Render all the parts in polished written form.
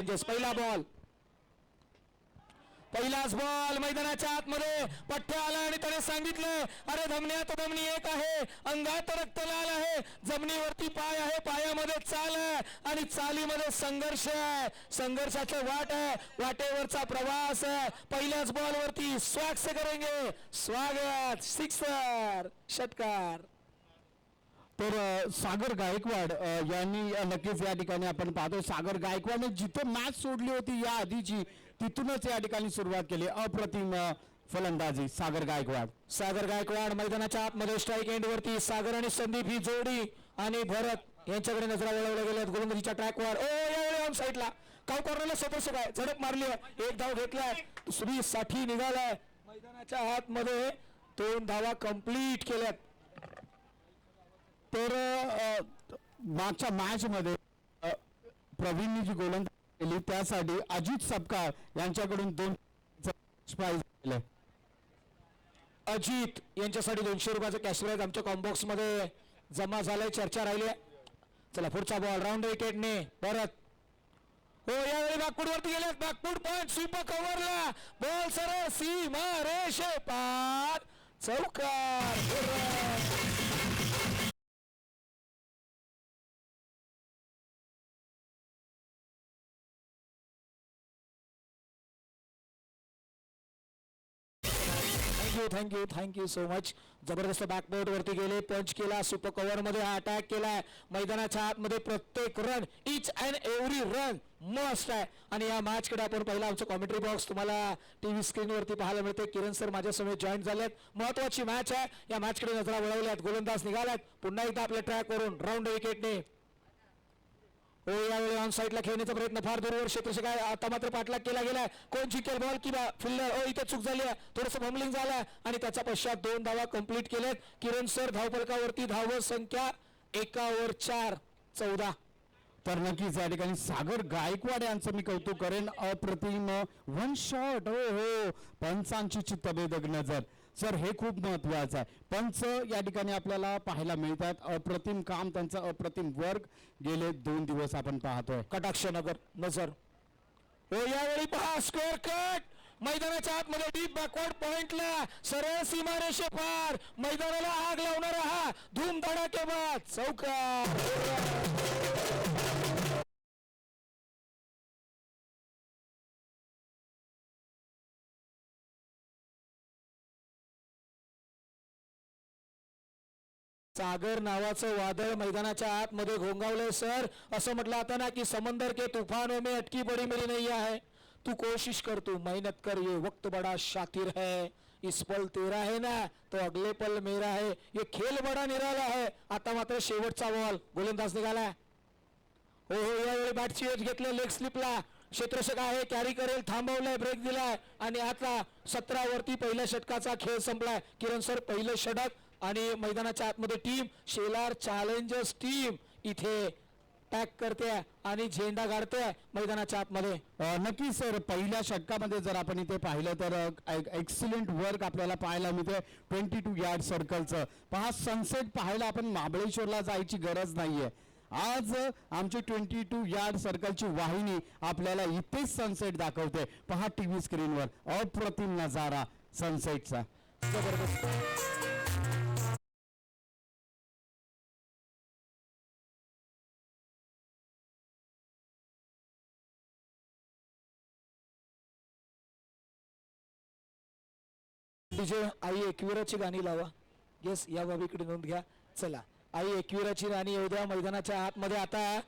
Challenges. पहिलाच ball मैदानाच्या आतमध्ये पट्ट्या आला आणि त्याने सांगितलं, अरे धमन्यात धमनी एक आहे, अंगात रक्त लाल आहे, जमिनीवरती पाय आहे, पायामध्ये चाल आहे आणि चालीमध्ये संघर्ष आहे, संघर्षाचं वाट आहे, वाटेवरचा प्रवास आहे. पहिल्याच बॉलवरती स्वागत से करेंगे, स्वागत, सिक्सर, षटकार. तर सागर गायकवाड यांनी नक्कीच या ठिकाणी आपण पाहतो, सागर गायकवाडने जिथे मॅच सोडली होती या आधीची तिथूनच या ठिकाणी सुरुवात केली. अप्रतिम फलंदाजी सागर गायकवाड मैदानाच्या आतमध्ये स्ट्राईक एंड वरती. सागर आणि संदीप ही जोडी आणि भरत यांच्याकडे नजरा वळवल्या गेल्यात गोलंदाजीच्या ट्रॅकवर. यावेळी ऑन साईडला काव कॉर्नरला स्वतः काय झडप मारली आहे, एक धाव घेतलाय, दुसरी साठी निघालाय. मैदानाच्या आतमध्ये 2 धावा कंप्लीट केल्यात. तर मागच्या मॅच मध्ये प्रवीणनी जी गोलंदाजी केली त्यासाठी अजित सपकाळ यांच्याकडून 2 प्राइज दिले. अजित यांच्यासाठी 200 रुपयाचं कॅश प्राइज आमच्या कॉम्बॉक्स मध्ये जमा झालंय. चर्चा राहिली. चला पुढचा बॉल राऊंड विकेटने परत. यावेळी बागपूड वरती गेले, बागपूड पॉइंट सुपर कव्हरला, बॉल सरळ सीमा रेषे पार, चौकार. Thank you so much. जबरदस्त बॅकबोर्ड वरती गेले, पंच केला, सुपर कव्हर मध्ये हा अटॅक केलाय. मैदानाच्या आतमध्ये प्रत्येक run, each and every run must आहे. आणि या मॅच कडे आपण पहिला आमचं कॉमेंट्री बॉक्स तुम्हाला टीव्ही स्क्रीन वरती पाहायला मिळते. किरण सर माझ्या समोर जॉईन झालेत. महत्वाची मॅच आहे, या मॅच कडे नजरा वळवल्यात. गोलंदाज निघालात पुन्हा एकदा आपल्या ट्रॅक वरून राऊंड विकेटने. यावेळी ऑन साईडला खेळण्याचा प्रयत्न फार दूरवर क्षेत्ररक्षक आहे, आता मात्र पाठलाग केला गेलाय. कोण जिंकेल बॉल किंवा फिल्डर. इथे चूक झाली आहे, थोडंसं फंबलिंग झालं आणि त्याच्या पश्चात 2 धावा कंप्लीट केल्यात. किरण सर धावफलकावरती धाव संख्या 1 वर 4, 14. तर नक्कीच या ठिकाणी सागर गायकवाड यांचं मी कौतुक करेन. अप्रतिम वन शॉट. हो पंचांची चित्तभेदक नजर. सर हे खूप महत्वाचं आहे. पंच या ठिकाणी आपल्याला पाहायला मिळतात. अप्रतिम काम त्यांचं, अप्रतिम वर्क गेले 2 दिवस आपण पाहतोय. कटाक्ष नजर. यावेळी पहा स्कोअर कट. मैदानाच्या आतमध्ये डीप बॅकवर्ड पॉइंटला सरळ सीमारेषे पार, मैदानाला आग लावणारा हा धूम धडाकेबाज चौकार. सागर नावाचं वादळ मैदानाच्या आतमध्ये घोंगावलंय सर. असं म्हटलं आता ना की समंदर के तूफानों में अटकी पड़ी मेरी नैया है, तू कोशिश कर, तू मेहनत कर, ये वक्त बड़ा शातिर है, इस पल तेरा है ना तो अगले पल मेरा है, ये खेल बड़ा निराला है. आता मात्र शेवटचा बॉल, गोलंदाज निघाला. यावेळी बॅटची एज घेतले, लेग स्लिपला क्षेत्ररक्षक आहे, कॅरी करेल, थांबवलाय, ब्रेक दिलाय आणि आता 17 वरती पहिल्या षटकाचा खेळ संपलाय. किरण सर पहिलं षटक आणि मैदानाच्या आतमध्ये टीम शेलार चॅलेंजर्स टीम इथे टॅग करते आणि झेंडा गाडते मैदानाच्या आतमध्ये. नक्की सर पहिल्या षटकामध्ये जर आपण इथे पाहिलं तर एक्सलंट वर्क आपल्याला पाहायला मिळते. 22 यार्ड सर्कलचं पहा. सनसेट पाहायला आपण महाबळेश्वरला जायची गरज नाहीये. आज आमची 22 यार्ड सर्कलची वाहिनी आपल्याला इथेच सनसेट दाखवते. पहा टीव्ही स्क्रीनवर अप्रतिम नजारा सनसेटचा. जबरदस्त. डीजे आई एकविराची गाणी लावा. येस, या बाबीकडे नोंद घ्या. चला आई एकविराची गाणी येऊ द्या. मैदानाच्या आतमध्ये आता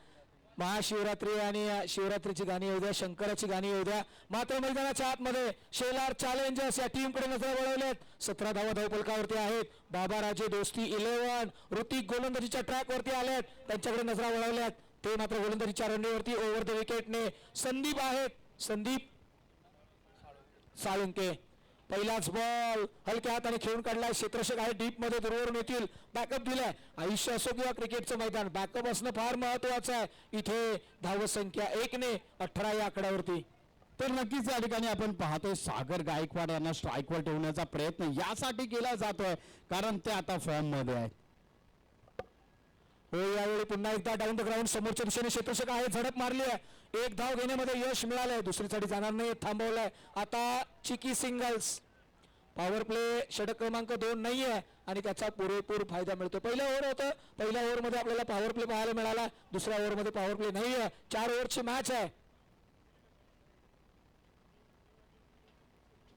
महाशिवरात्री आणि शिवरात्रीची गाणी येऊ द्या, शंकराची गाणी येऊ द्या. मात्र मैदानाच्या आतमध्ये शेलार चॅलेंजर्स या टीम कडे नजर वळवलेत. 17 धावा धावफलकावरती आहेत. बाबाराजे दोस्ती 11, ऋतिक गोलंदाजीच्या ट्रॅक वरती आलेत, त्यांच्याकडे नजरा वळवल्यात. ते मात्र गोलंदाजीच्या रणनीतीवरती ओव्हर द विकेटने संदीप आहेत. संदीप साळुंके. पहिलाच बॉल हलक्या हाताने खेळून काढलाय. क्षेत्ररक्षक आहे, डीप मध्ये दूरवरून येतील, बॅकअप दिलाय. आयुष्य असो किंवा क्रिकेटचं मैदान, बॅकअप असणं फार महत्वाचं आहे. इथे धाव संख्या 1 ने 18 या आकड्यावरती. तर नक्कीच या ठिकाणी आपण पाहतोय सागर गायकवाड यांना स्ट्राईकवर ठेवण्याचा प्रयत्न यासाठी केला जातोय कारण ते आता फॉर्म मध्ये आहेत. हो, यावेळी पुन्हा एकदा डाऊन द ग्राउंड समोरच्या दिशेने क्षेत्ररक्षक आहे, झडप मारली आहे, एक धाव घेण्यामध्ये यश मिळालंय, दुसरीसाठी जाणार नाही, थांबवलंय. आता चिकी सिंगल्स, पॉवर प्ले षटक क्रमांक 2 नाहीये आणि त्याचा पुरेपूर फायदा मिळतो. पहिल्या ओव्हर होतं, पहिल्या ओव्हरमध्ये आपल्याला पॉवर प्ले पाहायला मिळाला, दुसऱ्या ओव्हरमध्ये पॉवर प्ले नाहीये. 4 ओव्हरची मॅच आहे.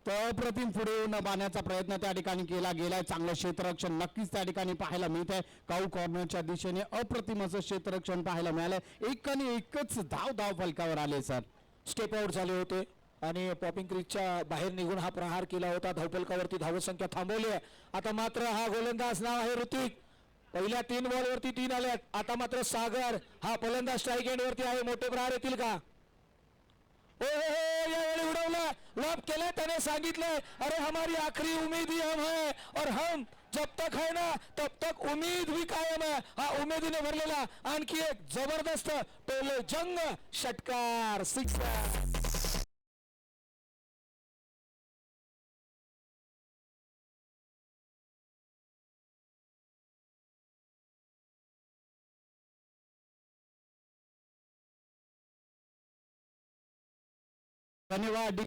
तर अप्रतिम पुढे येऊन बाण्याचा प्रयत्न त्या ठिकाणी केला गेलाय. चांगलं क्षेत्ररक्षण नक्कीच त्या ठिकाणी पाहायला मिळत आहे. काऊ कॉर्नरच्या दिशेने अप्रतिम असं क्षेत्ररक्षण पाहायला मिळालंय. एकच धाव फलकावर आले सर. स्टेप आउट झाले होते आणि पॉपिंग क्रीजच्या बाहेर निघून हा प्रहार केला होता. धावफलकावरती धावसंख्या थांबवली आहे. आता मात्र हा गोलंदाज नाव आहे ऋतिक. पहिल्या 3 बॉलवरती 3 आल्यात. आता मात्र सागर हा फलंदाज स्ट्राईक एंड वरती आहे. मोठे प्रहार येतील का? ओ यावेळी उडवला, लॉब केला, त्याने सांगितलंय अरे हमारी आखरी उम्मीद ही हम है और हम जब तक है ना तब तक उम्मीद भी कायम है. हा उमेदीने भरलेला आणखी एक जबरदस्त टोले जंग षटकार, सिक्सर. धन्यवाद.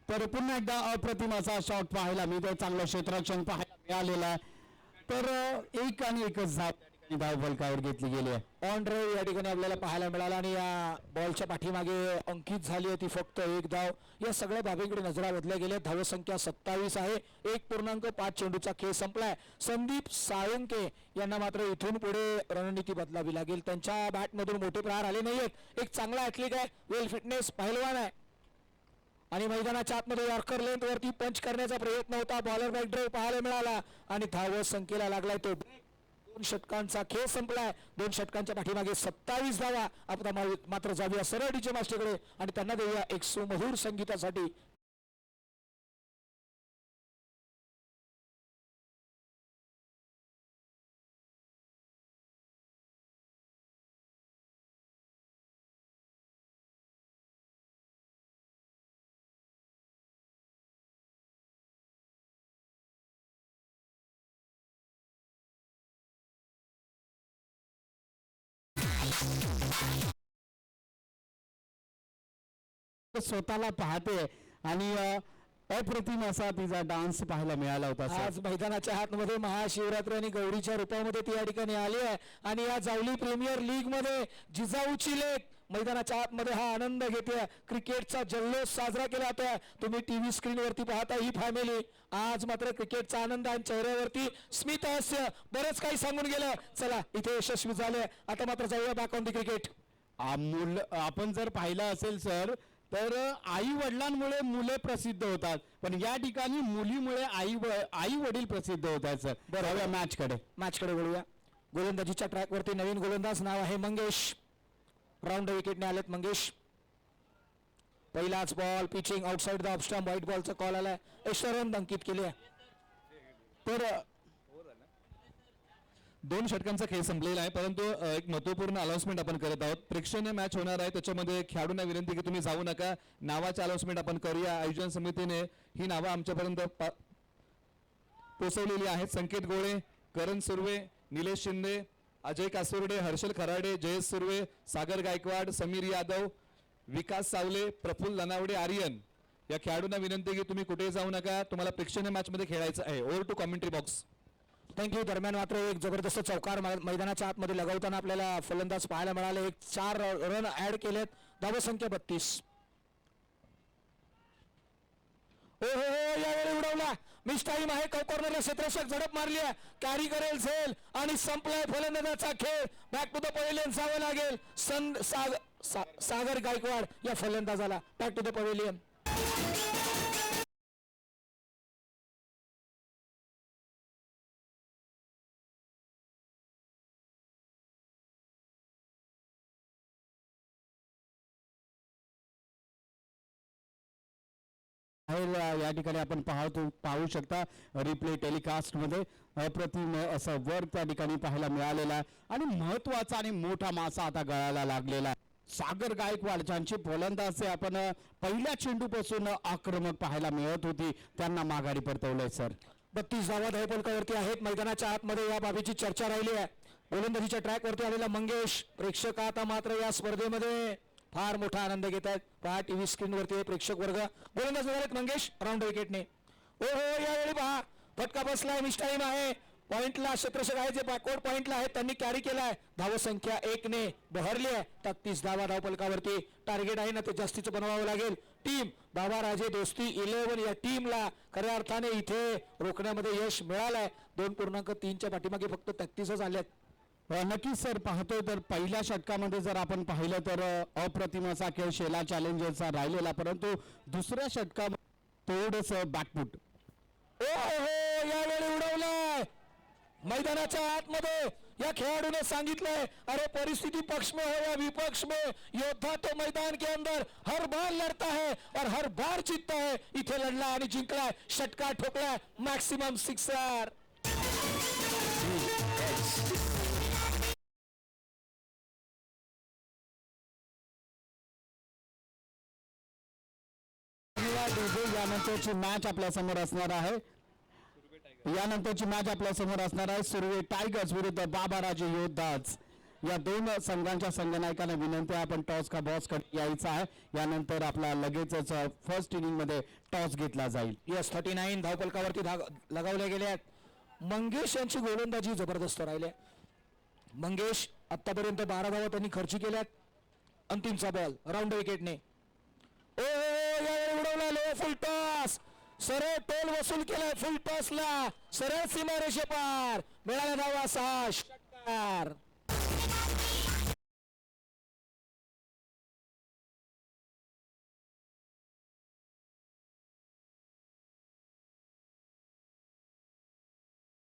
तर पुन्हा एकदा अप्रतिम असा शॉट पाहायला मिळतोय. चांगलं क्षेत्ररक्षण पाहायला मिळालेलं आहे. तर एकच धाव फलकावर घेतली गेली आहे. ऑन ड्राईव्ह या ठिकाणी आपल्याला पाहायला मिळाला आणि या बॉलच्या पाठीमागे अंकित झाली होती फक्त 1 धाव. या सगळ्या बाबींकडे नजरा बदलल्या गेल्या. धावसंख्या 27 आहे. 1.5 चेंडूचा खेळ संपलाय. संदीप साळुंके यांना मात्र इथून पुढे रणनीती बदलावी लागेल. त्यांच्या बॅटमधून मोठे प्रहार आले नाहीयेत. एक चांगला ऍथलीट आहे, वेल फिटनेस पहिलवान आहे आणि मैदानाच्या आतमध्ये यॉर्कर लेंथ वरती पंच करण्याचा प्रयत्न होता. बॉलर बॅक ड्राईव्ह पाहायला मिळाला आणि धावसंख्येला लागलाय तो. 2 षटकांचा खेळ संपलाय. 2 षटकांच्या पाठीमागे 27 धावा. आता मात्र जाऊया सरळ डीजे मास्टरकडे आणि त्यांना देऊया एक सुमधुर संगीतासाठी. स्वतःला पाहते आणि अप्रतिम असा तिचा डान्स पाहायला मिळाला होता सर. आज मैदानाच्या हातमध्ये महाशिवरात्री आणि गौरीच्या रूपामध्ये ती या ठिकाणी आली आहे आणि या जावली प्रीमियर लीग मध्ये जिजाऊची लेक मैदानाच्या आतमध्ये हा आनंद घेते. क्रिकेटचा जल्लोष साजरा केला जातोय. तुम्ही टीव्ही स्क्रीन वरती पाहता ही फॅमिली. आज मात्र क्रिकेटचा आनंद आणि चेहऱ्यावरती स्मित हास्य. बरंच काही सांगून गेलं. चला इथे यशस्वी झाले. आता मात्र जाऊया बॅक ऑन द क्रिकेट. आपण जर पाहिलं असेल सर तर आई वडिलांमुळे मुले प्रसिद्ध होतात, पण या ठिकाणी मुलीमुळे आई वडील प्रसिद्ध होतात सर. बरोबर. मॅचकडे वळूया. गोलंदाजीच्या ट्रॅक वरती नवीन गोलंदाज नाव आहे मंगेश. राऊंड विकेटने आलेत मंगेश. पहिलाच ball pitching outside the off stump. White बॉलचा कॉल आलाय. एक्स्ट्रा रन अंकित केले. तर 2 षटकांचा खेळ संपलेला आहे, परंतु एक महत्वपूर्ण अनाउन्समेंट आपण करत आहोत. प्रेक्षणीय मॅच होणार आहे, त्याच्यामध्ये खेळाडूंना विनंती की तुम्ही जाऊ नका. नावाचे अनाउन्समेंट आपण करूया. आयोजन समितीने ही नावं आमच्यापर्यंत पोहोचवलेली आहेत. संकेत गोळे, करण सुर्वे, निलेश शिंदे, अजय कासुर्डे, हर्षल खराडे, जयेश सुर्वे, सागर गायकवाड, समीर यादव, विकास सावले, प्रफुल्ल लनावडे, आर्यन. या खेळाडूंना विनंती की तुम्ही कुठे जाऊ नका, तुम्हाला प्रेक्षणीय मॅच मध्ये खेळायचं आहे. Over to commentary box. Thank you. दरम्यान मात्र एक जबरदस्त चौकार मैदानाच्या आतमध्ये लगावताना आपल्याला फलंदाज पाहायला मिळाले. 4 रन ऍड केलेत. धावसंख्या 32. यावेळी उडवला. मिस टाइम आहे. कॉर्नरला क्षेत्ररक्षक झडप मारली आहे. कॅरी करेल झेल आणि संपलाय फलंदाजाचा खेळ. बॅक टू द पवेलियन जावं लागेल. सागर गायकवाड या फलंदाजाला. Back to the pavilion. या ठिकाणी आपण पाहू शकता रिप्ले टेलिकास्ट मध्ये अप्रतिम असं वर्क त्या ठिकाणी पाहायला मिळालेला आहे आणि महत्वाचा आणि मोठा मासा आता गळायला लागलेला आहे. सागर गायकवाड ज्यांची फलंदाजी आपण पहिल्या चेंडूपासून आक्रमक पाहायला मिळत होती त्यांना माघारी परतवलंय सर. 32 धावा धावफलकावरती आहेत. मैदानाच्या आतमध्ये या बाबीची चर्चा राहिली आहे. गोलंदाजीच्या ट्रॅकवरती आलेला मंगेश प्रेक्षक आता मात्र या स्पर्धेमध्ये फार मोठा आनंद घेत आहेत. पहा टीव्ही स्क्रीनवरती प्रेक्षक वर्ग. गोलंदाज झालेत मंगेश राऊंड विकेटने. ओहो यावेळी पहा फटका बसलाय. मिस्टाईम आहे. पॉइंटला क्षेत्ररक्षक आहे जे बॅकवर्ड पॉइंटला आहेत त्यांनी कॅरी केलाय. धावसंख्या 1 ने बहरली आहे. 33 धावा धावफलकावरती. टार्गेट आहे ना ते जास्तीचं बनवावं लागेल. टीम बाबा राजे दोस्ती 11 या टीमला खऱ्या अर्थाने इथे रोखण्यामध्ये यश मिळालंय. 2.3च्या पाठीमागे फक्त 33च आल्यात. नक्कीच सर पाहतोय तर पहिल्या षटकामध्ये जर आपण पाहिलं तर अप्रतिम असा खेळ शेला चॅलेंजर्सचा राहिलेला, परंतु दुसऱ्या षटकामध्ये थोडस बॅकफूट. ओहो यावेळी उडवलाय. मैदानाच्या आतमध्ये या खेळाडूने सांगितलंय अरे परिस्थिति पक्ष में हो या विपक्ष में, योद्धा तो मैदान के अंदर हर बार लड़ता है और हर बार जीतता है. इथे लढला आणि जिंकलाय. षटकार ठोकलाय. Maximum sixer. यानंतरची मॅच आपल्या समोर असणार आहे. यानंतरची मॅच आपल्या समोर असणार आहे. सुर्वे टायगर्स विरुद्ध बाबाराजे योद्धाज. या दोन संघांच्या संघनायकांना विनंती आहे आपण टॉस का बॉस कडे यायचं आहे. यानंतर आपला लगेचच फर्स्ट इनिंग मध्ये टॉस घेतला जाईल. यस 39 धावफलकावरती लगावले गेले आहेत. मंगेश यांची गोलंदाजी जबरदस्त राहिले. मंगेश आतापर्यंत 12 धावा त्यांनी खर्ची केल्यात. अंतिमचा बॉल राऊंड विकेटने. ओ यावेळी उडवला लो फुल टॉस. सरळ टोल वसूल केलाय फुल टॉसला. सरळ सीमारेषे पार. मिळाला धावा 6 षटकार.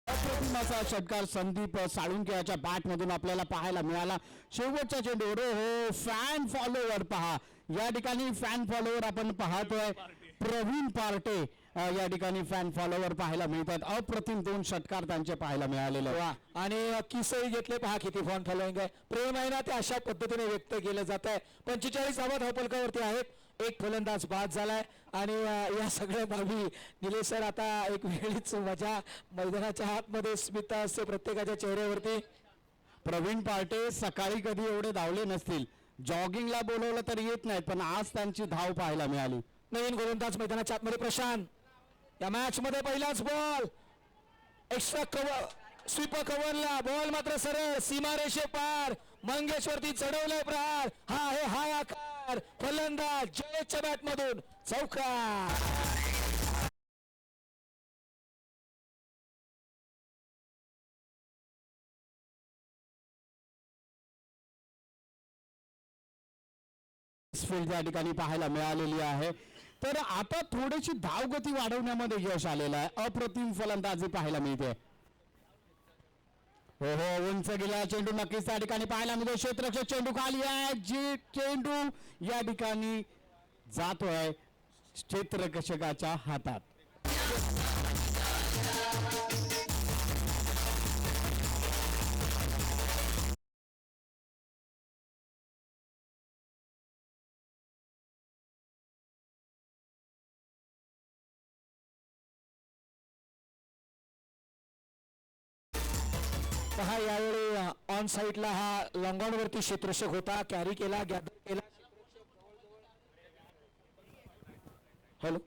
अप्रतिम असा षटकार संदीप साळुंके याच्या बॅट मधून आपल्याला पाहायला मिळाला. शेवटच्या चेंडूवर हो फॅन फॉलोवर पहा. या ठिकाणी फॅन फॉलोवर आपण पाहतोय प्रवीण पार्टे या ठिकाणी फॅन फॉलोवर पाहायला मिळतात. अप्रतिम 2 षटकार त्यांचे पाहायला मिळालेले. आणि किसही घेतले पहा किती फॉन फॉलोइंग आहे. प्रेम आहे ना ते अशा पद्धतीने व्यक्त केलं जात आहे. 45 धावा धावफलकावरती आहेत. एक फलंदाज बाद झालाय आणि या सगळ्या बाबी निलेश सर आता एक वेगळीच मजा. मैदानाच्या आतमध्ये स्मिता असते प्रत्येकाच्या चेहऱ्यावरती. प्रवीण पार्टे सकाळी कधी एवढे धावले नसतील. जॉगिंगला बोलवलं तर येत नाहीत, पण आज त्यांची धाव पाहायला मिळाली. नवीन गोलंदाज मैदानाच्या आतमध्ये प्रशांत. या मॅच मध्ये पहिलाच बॉल एक्स्ट्रा कव्हर स्वीपर कव्हरला. बॉल मात्र सरळ सीमारेषे पार. मंगेशवरती चढवलाय प्रहार. हा आहे हाय आकार. फलंदाज जयेशच्या बॅट मधून चौकार. फील्ड या ठिकाणी पाहायला मिळालेली आहे. तर आता थोडीशी धावगती वाढवण्यामध्ये यश आलेलं आहे. अप्रतिम फलंदाजी पाहायला मिळते. हो हो उंच गेला चेंडू नक्कीच त्या ठिकाणी पाहायला मिळतो. क्षेत्ररक्षक चेंडू खाली आहे. जी चेंडू या ठिकाणी जातोय क्षेत्ररक्षकाच्या हातात. पहा यावेळी ऑन साईडला हा लॉंगॉन वरती क्षेत्ररक्षक होता. कॅरी केला गॅदर केला. हॅलो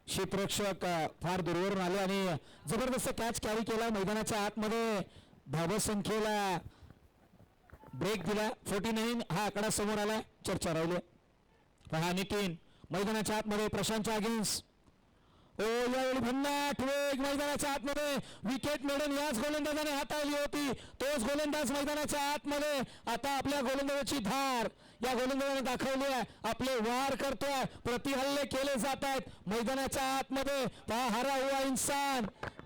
क्षेत्ररक्षक फार दूरवरून आले आणि जबरदस्त कॅच कॅरी केला. मैदानाच्या आतमध्ये धावसंख्येला ब्रेक दिला. 49 हा आकडा समोर आला. चर्चा राहिली. पहा नितीन मैदानाच्या आतमध्ये प्रशांतच्या अगेन्स्ट. ओ यावेळी भन्नाट वेग मैदानाच्या आतमध्ये. विकेट मिळून याच गोलंदाजाने हाताळली होती. तोच गोलंदाज मैदानाच्या आतमध्ये. आता आपल्या गोलंदाजाची धार या गोलंदाजाने दाखवली आहे. आपले वार करतोय. प्रतिहल्ले केले जात आहेत मैदानाच्या आतमध्ये. पहा हारा हुआ इंसान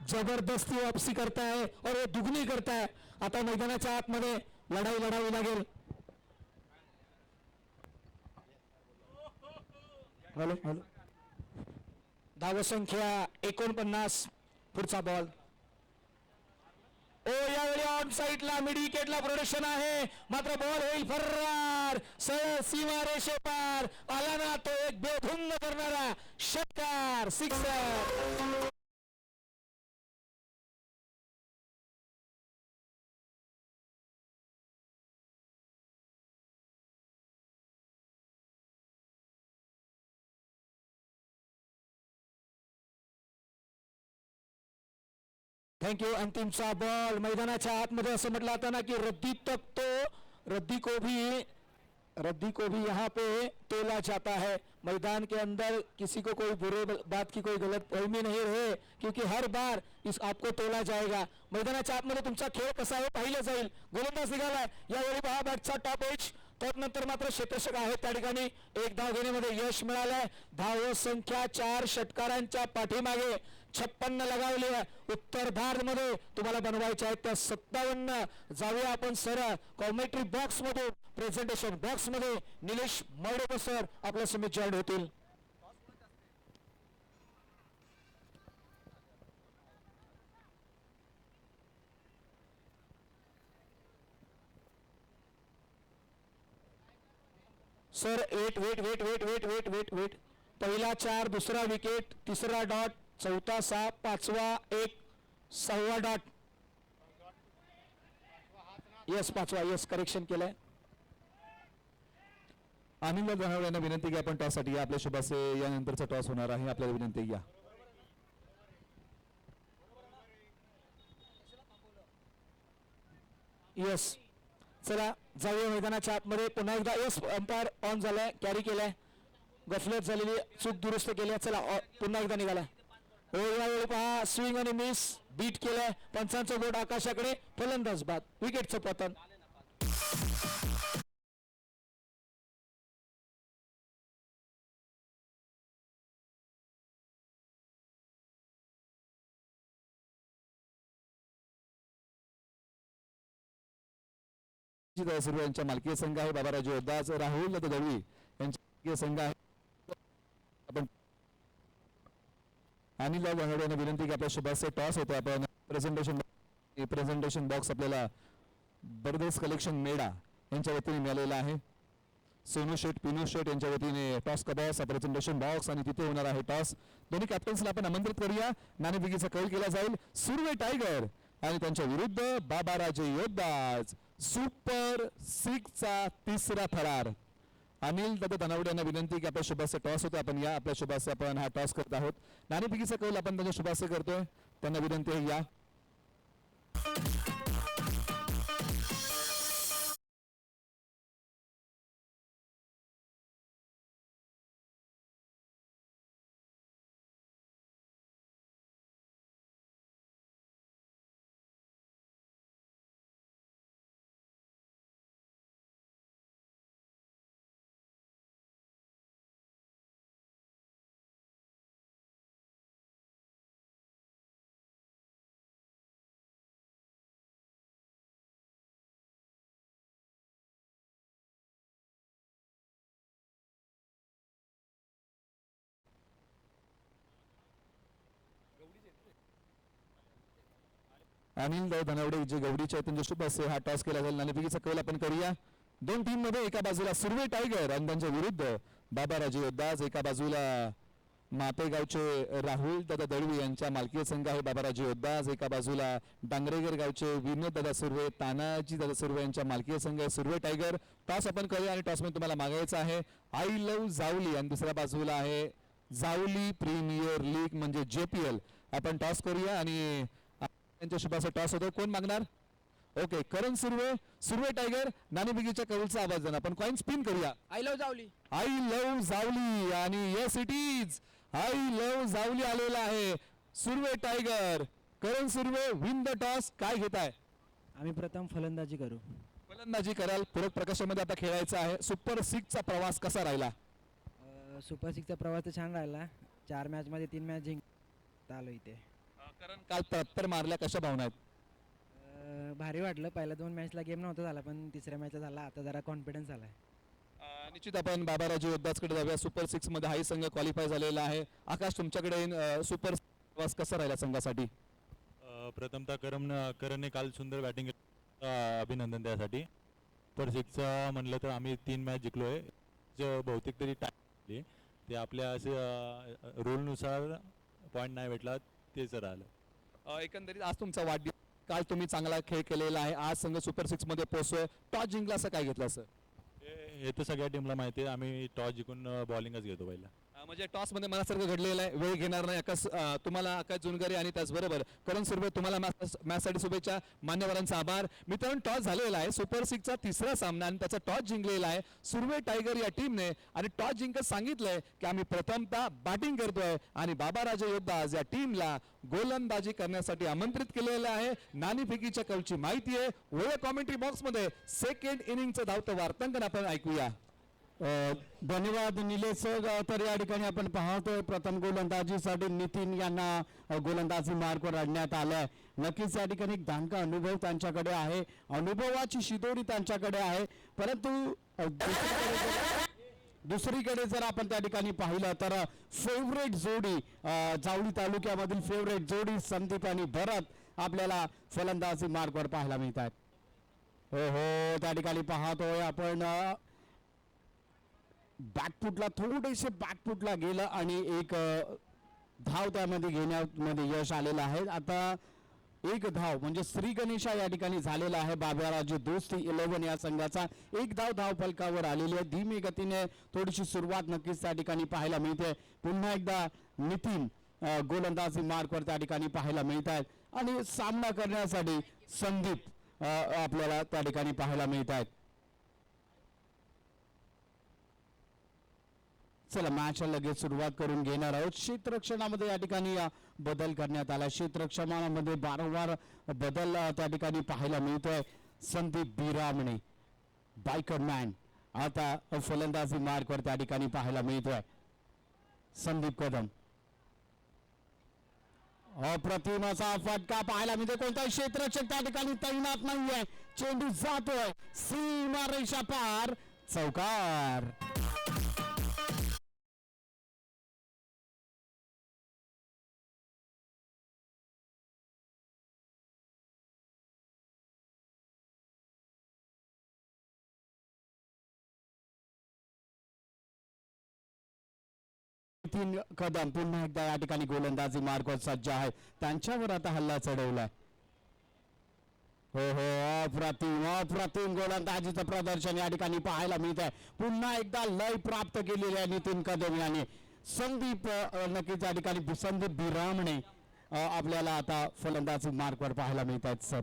जबरदस्ती वापसी करताय और वो दुगनी करताय. आता मैदानाच्या आतमध्ये लढाई लढावी लागेल. हॅलो हॅलो धावसंख्या 49. पुढचा बॉल. ओ यावेळी ऑन साईडला मिड विकेटला प्रोडक्शन आहे, मात्र बॉल होईल फर्रार सरळ सीमा रेषेपार. आला ना तो एक बेधुंद करणारा षटकार, सिक्सर. थँक्यू. अंतिमचा बॉल मैदानाच्या आतमध्ये असं म्हटलं आता ना की रद्दी तक तो रद्दी को भी यहाँ पे तोला जाता है. मैदान के अंदर किसी को कोई बुरे बात की कोई गलत फहमी नहीं रहे, क्योंकि हर बार इस आपको तोला जाएगा. मैदानाच्या आतमध्ये तुमचा खेळ कसा आहे पाहिलं जाईल. गोलंदाज निघालाय यावेळी पहा बॅटचा टॉप एज. त्यानंतर मात्र क्षेत्ररक्षक आहेत त्या ठिकाणी. एक धाव घेण्यामध्ये यश मिळालंय. धाव संख्या 4 षटकारांच्या पाठीमागे 56 लगावली आहे. उत्तर भारत मध्ये तुम्हाला बनवायचे आहेत त्या 57. जाऊया आपण सरळ कॉमेंट्री बॉक्स मधून प्रेझेंटेशन बॉक्स मध्ये. निलेश मौर्य सर आपल्या समित जॉईन होतील. Sir wait. पहिला 4, दुसरा विकेट, तिसरा डॉट, चौथा 6, पाचवा 1, 6वा डॉट. यस 5वा यस करेक्शन केलंय. अनिल धनावडे यांना विनंती की आपण टॉस साठी या. आपल्या शुभासे यानंतरचा टॉस होणार आहे. आपल्याला विनंती या. यस चला जाऊया मैदानाच्या आतमध्ये. पुन्हा एकदा यस अंपायर ऑन झालाय, कॅरी केलाय, गफलत झालेली चूक दुरुस्त केली. चला पुन्हा एकदा निघाला. यावेळी पहा स्विंग आणि मिस बीट केलाय. पंचांचा बोट आकाशाकडे, फलंदाज बाद, विकेटचं पतन. सुरू यांच्या मालकीय संघ आहे बाबाराजे योद्धाच. राहुल दळवी यांच्या मालकीय संघ आहे. आपण अनिल धनावडे यांना विनंती की आपल्या शुभासे टॉस होतो. आपण प्रेझेंटेशन बॉक्स आपल्याला बरदेस कलेक्शन मेडा यांच्या वतीने मिळालेला आहे. सोनू शेठ, पिनू शेठ यांच्या वतीने टॉस कबॉस प्रेझेंटेशन बॉक्स आणि तिथे होणार आहे टॉस. दोन्ही कॅप्टन्सला आपण आमंत्रित करूया. नाणेफेकीचा कौल केला जाईल. सुर्वे टायगर आणि त्यांच्या विरुद्ध बाबाराजे योद्धाज. सुपर 6चा तिसरा फरार. अनिल धनावडे यांना विनंती की आपल्या शुभासे टॉस होतो. आपण या. आपल्या शुभासे आपण हा टॉस करत आहोत. नाणेफेकीचा कौल आपण त्यांच्या शुभासे करतोय. त्यांना विनंती आहे या. अनिल धनावडे जे गवडीचे आहेत त्यांच्या शुभासे हा टॉस केला जाईल. नाणेफेकीचा कौल आपण करूया. दोन टीम मध्ये एका बाजूला सुर्वे टायगर आणि त्यांच्या विरुद्ध बाबाराजे योद्धाज. एका बाजूला मापेगावचे राहुल दादा दळवी यांच्या मालकीय संघ आहे बाबाराजे योद्धाज. एका बाजूला डांगरेगर गावचे विनोद दादा सुर्वे, तानाजी दादा सुर्वे यांच्या मालकीय संघ आहे सुर्वे टायगर. टॉस आपण करूया आणि टॉस मध्ये तुम्हाला मागायचं आहे आय लव्ह जावली आणि दुसऱ्या बाजूला आहे जावली प्रीमियर लीग म्हणजे JPL. आपण टॉस करूया आणि त्यांच्या शुभाचे टॉस होतो. कोण मागणार? Okay Karan Surve, Surve tiger. नाणेफेकीच्या कौलचा आवाज देणार. आपण कॉइन स्पिन करूया. I love Javali, I love Javali आणि yes it is I love Javali आलेला आहे. Surve tiger, Karan Surve win the toss. काय घेताय? आम्ही प्रथम फलंदाजी करू. फलंदाजी कराल. पूरक प्रकाशामध्ये आता खेळायचं आहे. सुपर 6चा प्रवास कसा राहिला? सुपर 6चा प्रवास तर छान राहिला. 4 मॅचमध्ये 3 मॅच जिंकता आलो इथे. कारण काल 73 मारल्या. कशा भावना आहेत? भारी वाटलं. पहिल्या 2 मॅचला गेम नव्हता झाला, पण तिसऱ्या मॅचला झाला. आता जरा कॉन्फिडन्स आलाय. निश्चित आपण बाबाराजे योद्धाजकडे जाऊया. सुपर 6 मध्ये हाही संघ क्वालिफाय झालेला आहे. आकाश तुमच्याकडे सुपर प्रवास कसा राहिला संघासाठी? प्रथमतः करणने काल सुंदर बॅटिंग अभिनंदन त्यासाठी. सुपर सिक्सचं म्हणलं तर आम्ही 3 मॅच जिंकलो आहे. जे बहुतेक तरी टाइम ते आपल्या असे रूलनुसार पॉईंट नाही भेटला तेच राहिलं. एकंदरीत आज तुमचा वाढदिवस, काल तुम्ही चांगला खेळ केलेला आहे, आज संघ सुपर सिक्स मध्ये पोहोचतोय, टॉस जिंकला असं काय घेतलं सर? हे तर सगळ्या टीमला माहिती आहे. आम्ही टॉस जिंकून बॉलिंगच घेतो पहिला. म्हणजे टॉस मध्ये मनासारखं घडलेलं आहे, वेळ घेणार नाही. आकाश तुम्हाला आकाश जुनगरे आणि त्याचबरोबर करण सुर्वे तुम्हाला मॅचसाठी शुभेच्छा. मान्यवरांचा आभार. मित्रांनो, टॉस झालेला आहे, सुपर सिक्सचा तिसरा सामना आणि त्याचा टॉस जिंकलेला आहे सुर्वे टायगर या टीमने. आणि टॉस जिंकत सांगितलंय की आम्ही प्रथमतः बॅटिंग करतोय आणि बाबाराजे योद्धा या टीमला गोलंदाजी करण्यासाठी आमंत्रित केलेलं आहे. नाणेफेकीच्या कलची माहिती आहे. वळूया कॉमेंट्री बॉक्स मध्ये सेकंड इनिंगचं धावतं वार्तांकन आपण ऐकूया. धन्यवाद निलेश सर. तर या ठिकाणी आपण पाहतोय प्रथम गोलंदाजीसाठी नितीन यांना गोलंदाजी मार्कवर आणण्यात आलाय. नक्कीच या ठिकाणी एक दांडका अनुभव त्यांच्याकडे आहे, अनुभवाची शिदोरी त्यांच्याकडे आहे. परंतु दुसरीकडे जर आपण त्या ठिकाणी पाहिलं तर फेवरेट जोडी जावळी तालुक्यामधील फेवरेट जोडी संदीप आणि भरत आपल्याला फलंदाजी मार्कवर पाहायला मिळतात. हो, त्या ठिकाणी पाहतोय आपण बॅकफुटला थोडेसे बॅकफुटला गेलं आणि एक धाव त्यामध्ये घेण्यामध्ये यश आलेलं आहे. आता एक धाव म्हणजे श्री गणेशा या ठिकाणी झालेला आहे. बाब्याराजे दोस्ती 11 या संघाचा एक धाव फलकावर आलेली आहे. धीमी गतीने थोडीशी सुरुवात नक्कीच त्या ठिकाणी पाहायला मिळते. पुन्हा एकदा नितीन गोलंदाजी मार्कवर त्या ठिकाणी पाहायला मिळत आहेत आणि सामना करण्यासाठी संदीप आपल्याला त्या ठिकाणी पाहायला मिळत आहेत. चला मॅचला लगेच सुरुवात करून घेणार आहोत. क्षेत्ररक्षणामध्ये या ठिकाणी बदल करण्यात आला. क्षेत्ररक्षणामध्ये वारंवार बदल त्या ठिकाणी पाहायला मिळतोय. संदीप बिरामणे बायकरमॅन आता फलंदाजी मार्कवर त्या ठिकाणी पाहायला मिळतोय. संदीप कदम अप्रतिम असा फटका पाहायला मिळतोय. कोणताही क्षेत्ररक्षक त्या ठिकाणी तैनात नाहीये. चेंडू जातोय सीमा रेषा पार, चौकार. नितीन कदम पुन्हा एकदा या ठिकाणी गोलंदाजी मार्कवर सज्ज आहे. त्यांच्यावर आता हल्ला चढवलाय. हो, अप्रतिम गोलंदाजीचं प्रदर्शन या ठिकाणी पाहायला मिळत आहे. पुन्हा एकदा लय प्राप्त केलेली आहे नितीन कदम याने. संदीप नक्कीच या ठिकाणी संदीप बिरामणे आपल्याला आता फलंदाजी मार्कवर पाहायला मिळत आहेत सर.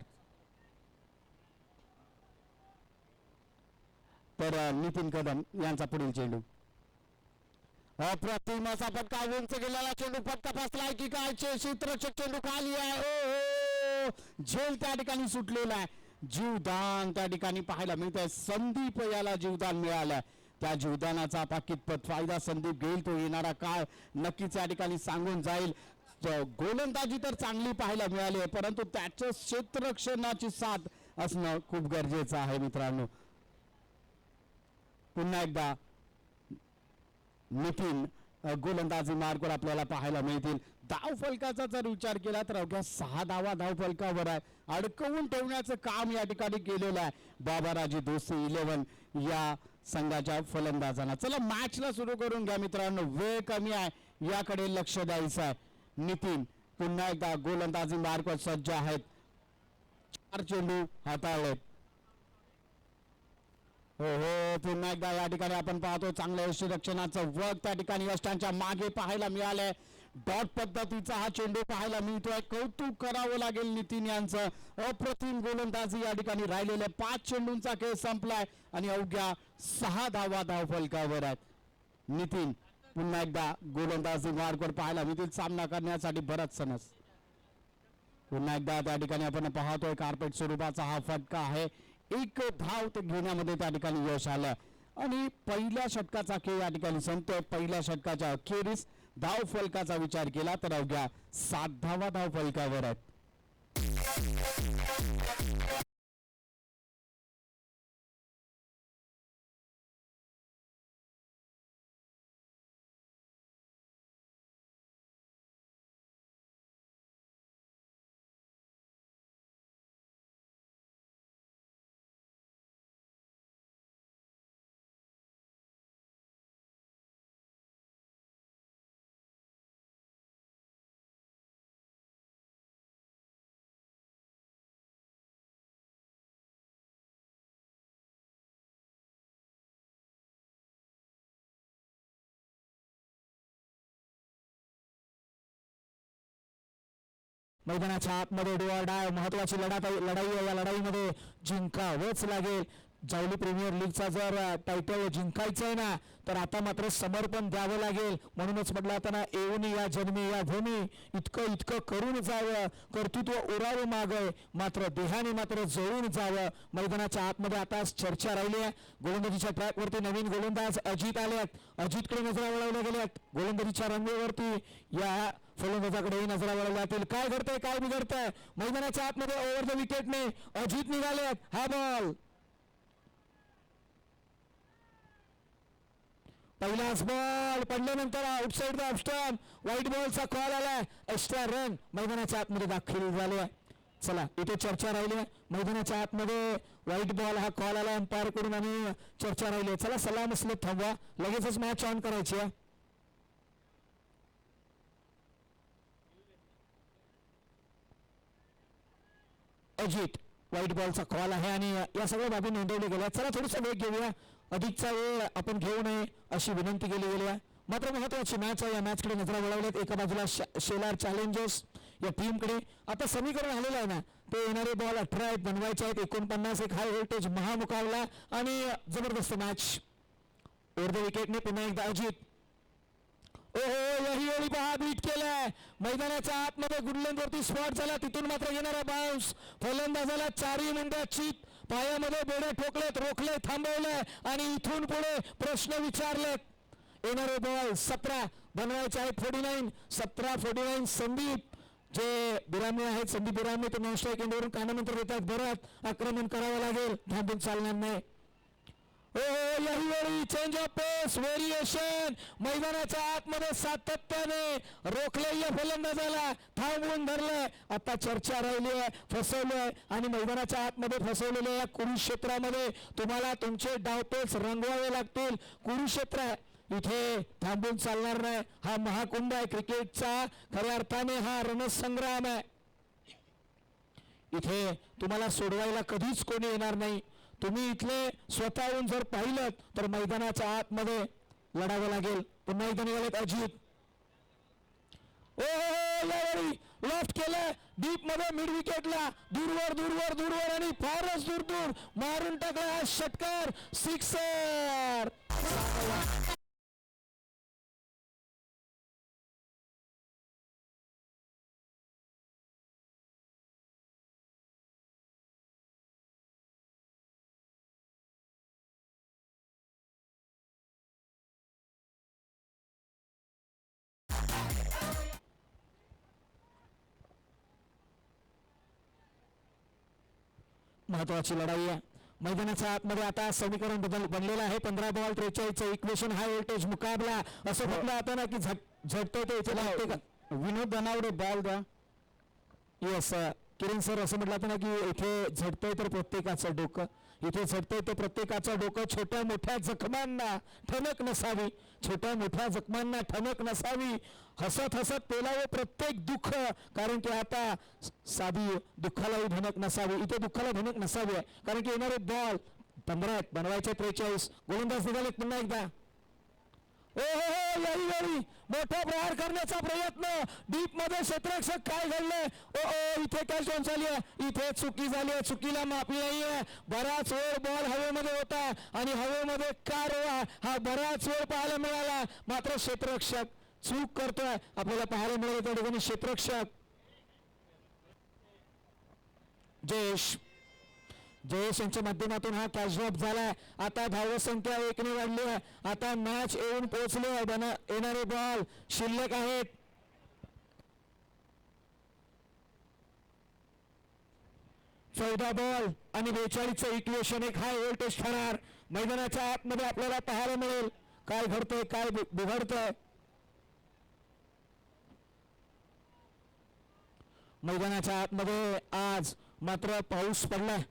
तर नितीन कदम यांचा पुढील चेंडू अप्रतिम असा फटका, उंच गेलेला चेंडू, फटका फसलाय की काय? क्षेत्ररक्षक चेंडू खाली आहे. ओ झेल त्या ठिकाणी सुटलेला आहे. जीवदान त्या ठिकाणी पाहायला मिळत आहे. संदीप याला जीवदान मिळालं. त्या जीवदानाचा आता कितपत फायदा संदीप घेईल तो येणारा काळ नक्कीच या ठिकाणी सांगून जाईल. गोलंदाजी तर चांगली पाहायला मिळाली आहे, परंतु त्याचं क्षेत्ररक्षणाची साथ असणं खूप गरजेचं आहे मित्रांनो. पुन्हा एकदा नितीन गोलंदाजी मार्कवर आपल्याला पाहायला मिळतील. धाव फलकाचा जर विचार केला तर अवघ्या 6 धावा धाव फलकावर आहे. अडकवून ठेवण्याचं काम या ठिकाणी केलेलं आहे बाबाराजे दोस्ती 11 या संघाच्या फलंदाजांना. चला मॅचला सुरू करून घ्या मित्रांनो, वेळ कमी आहे, याकडे लक्ष द्यायचं आहे. नितीन पुन्हा एकदा गोलंदाजी मार्कवर सज्ज आहेत. 4 चेंडू हाताळलेत. हो, पुन्हा एकदा या ठिकाणी आपण पाहतो चांगलं यष्टिरक्षणाचं वर्क त्या ठिकाणी यष्टांच्या मागे पाहायला मिळालंय. डॉट पद्धतीचा हा चेंडू पाहायला मिळतोय. कौतुक करावं लागेल नितीन यांचं. अप्रतिम गोलंदाजी या ठिकाणी राहिलेल्या 5 चेंडूंचा खेळ संपलाय आणि अवघ्या 6 धावा धाव फलकावर आहेत. नितीन पुन्हा एकदा गोलंदाजी मार्कवर पाहायला मिळतील सामना करण्यासाठी भरत सनस. पुन्हा एकदा त्या ठिकाणी आपण पाहतोय कार्पेट स्वरूपाचा हा फटका आहे. एक धाव ते घेण्यामध्ये त्या ठिकाणी यश आलं आणि पहिल्या षटकाचा खेळ या ठिकाणी संपतोय. पहिल्या षटकाच्या अखेरीस धाव फलकाचा विचार केला तर अवघ्या 7 धावा धाव फलकावर आहेत. मैदानाच्या आतमध्ये डू ऑर डाय महत्वाची लढाई आहे. या लढाईमध्ये जिंकावंच लागेल. जावली प्रीमियर लीगचा जर टायटल जिंकायचं आहे ना तर आता मात्र समर्पण द्यावं लागेल. म्हणूनच म्हटलं आता ना येऊन या जन्मी या भूमी इतकं इतकं करून जावं, कर्तृत्व उरावं मागं मात्र देहाने मात्र जळून जावं. मैदानाच्या आतमध्ये आता चर्चा राहिली आहे. गोलंदाजीच्या ट्रॅकवरती नवीन गोलंदाज अजित आलेत. अजितकडे नजरा वळवल्या गेल्यात. गोलंदाजीच्या रंगेवरती या फलंदाजाकडेही नजरा वळवल्या जातील. काय घडतंय काय बिघडतंय मैदानाच्या आतमध्ये ओव्हर द विकेटने अजित निघालेत. हा बॉल पहिलाच बॉल पडल्यानंतर आउटसाइड द ऑफस्टंप. व्हाईट बॉलचा कॉल आलाय. एक्स्ट्रा रन मैदानाच्या आतमध्ये दाखल झाले आहे. चला इथे चर्चा राहिली आहे. मैदानाच्या आतमध्ये व्हाईट बॉल हा कॉल आला अंपायर कडून आणि चर्चा राहिली आहे. चला सलाम मसलत थांबवा, लगेचच मॅच ऑन करायची आहे. अजित व्हाईट बॉलचा कॉल आहे आणि या सगळ्या बाबी नोंदवल्या गेल्या. चला थोडंसं वेग घेऊया. अधिकचा वेळ आपण घेऊ नये अशी विनंती केली गेली आहे. मात्र महत्वाची मॅच आहे. या मॅचकडे नजरा वळवल्यात. एका बाजूला शेलार चॅलेंजर्स या टीमकडे आता समीकरण आलेलं आहे ना ते येणारे बॉल 18 आहेत, बनवायचे आहेत. 49 एक हाय व्होल्टेज महामुकाबला आणि जबरदस्त मॅच. ओव्हर द विकेटने पुन्हा एकदा अजित. ओहो यही ओळी पहा बीट केलाय. मैदानाच्या आतमध्ये गुडलंदवरती स्पॉट झाला. तिथून मात्र येणारा बाउन्स फलंदाजाला 4 मिनिटाची पायामध्ये बेडे ठोकलेत, रोखले, थांबवलंय आणि इथून पुढे प्रश्न विचारलेत. येणारे बॉल 17 बनवायचे आहेत. 49 17-49 संदीप जे बिरामी आहेत. संदीप बिरामी ते नॉन स्ट्राईक एंडवरून कानानंतर येतात. बरं आक्रमण करावं लागेल, थांबून चालणार नाही. यही वेळी चेंज ऑफ पेस व्हेरिएशन मैदानाच्या आतमध्ये सातत्याने रोखले या फलंदाजाला, थांबवून धरलंय. आता चर्चा राहिली आहे. फसवलंय आणि मैदानाच्या आतमध्ये फसवलेल्या या कुरुक्षेत्रामध्ये तुम्हाला तुमचे डावपेच रंगवावे लागतील. कुरुक्षेत्र इथे थांबून चालणार नाही. हा महाकुंभ आहे क्रिकेटचा. खऱ्या अर्थाने हा रणसंग्राम आहे. इथे तुम्हाला सोडवायला कधीच कोणी येणार नाही. तुम्ही इथले स्वतःहून जर पाहिलं तर मैदानाच्या आतमध्ये लढावं लागेल. पुन्हा इथे निघालेत अजित. यावेळी लेफ्ट केलं डीप मध्ये मिड विकेटला दूरवर दूरवर दूरवर आणि फारच दूर दूर मारून टाकला हा षटकार. सिक्सर. महत्वाची लढाई आहे. मैदानाच्या आतमध्ये आता समीकरण बनलेलं आहे. 15 बॉल 43 इक्वेशन हाय व्होल्टेज मुकाबला असं म्हटलं आता ना की झटतोय ते इथे लागते का. विनोद धनावडे बॉल द्या. येस किरण सर असं म्हटलं आता ना की इथे झटतोय तर प्रत्येकाचं डोकं, इथे झटतोय तर प्रत्येकाचं डोकं. छोट्या मोठ्या जखमांना ठणक नसावी, छोट्या मोठ्या जखमांना ठणक नसावी. हसत हसत पेलावं प्रत्येक दुःख, कारण की आता साधी दुःखालाही धनक नसावी. इथे दुःखाला धनक नसावी आहे कारण की येणारे बॉल 15 आहेत, बनवायचे 43. गोलंदाज निघाले पुन्हा एकदा. यावेळी मोठा प्रहार करण्याचा प्रयत्न डीप मध्ये क्षेत्ररक्षक. काय घडलंय. इथे काय झोन झाली आहे. इथे चुकी झाली आहे. चुकीला माफी नाहीये. बराच वेळ बॉल हवेमध्ये होता आणि हवेमध्ये कार हा बराच वेळ पाहायला मिळाला. मात्र क्षेत्ररक्षक चूक करतोय. आपल्याला पाहायला मिळालं त्या ठिकाणी क्षेत्ररक्षक जयेश यांच्या माध्यमातून हा कॅच ड्रॉप झालाय. आता धावसंख्या 1 ने वाढली आहे. आता मॅच येऊन पोहोचले. येणारे बॉल शिल्लक आहेत. चौदा बॉल आणि 42चं इक्वेशन एक हाय व्होल्टेज ठरणार. मैदानाच्या आतमध्ये आपल्याला पाहायला मिळेल काय घडतंय काय बिघडतंय. मैदानाच्या आतमध्ये आज मात्र पाऊस पडलाय.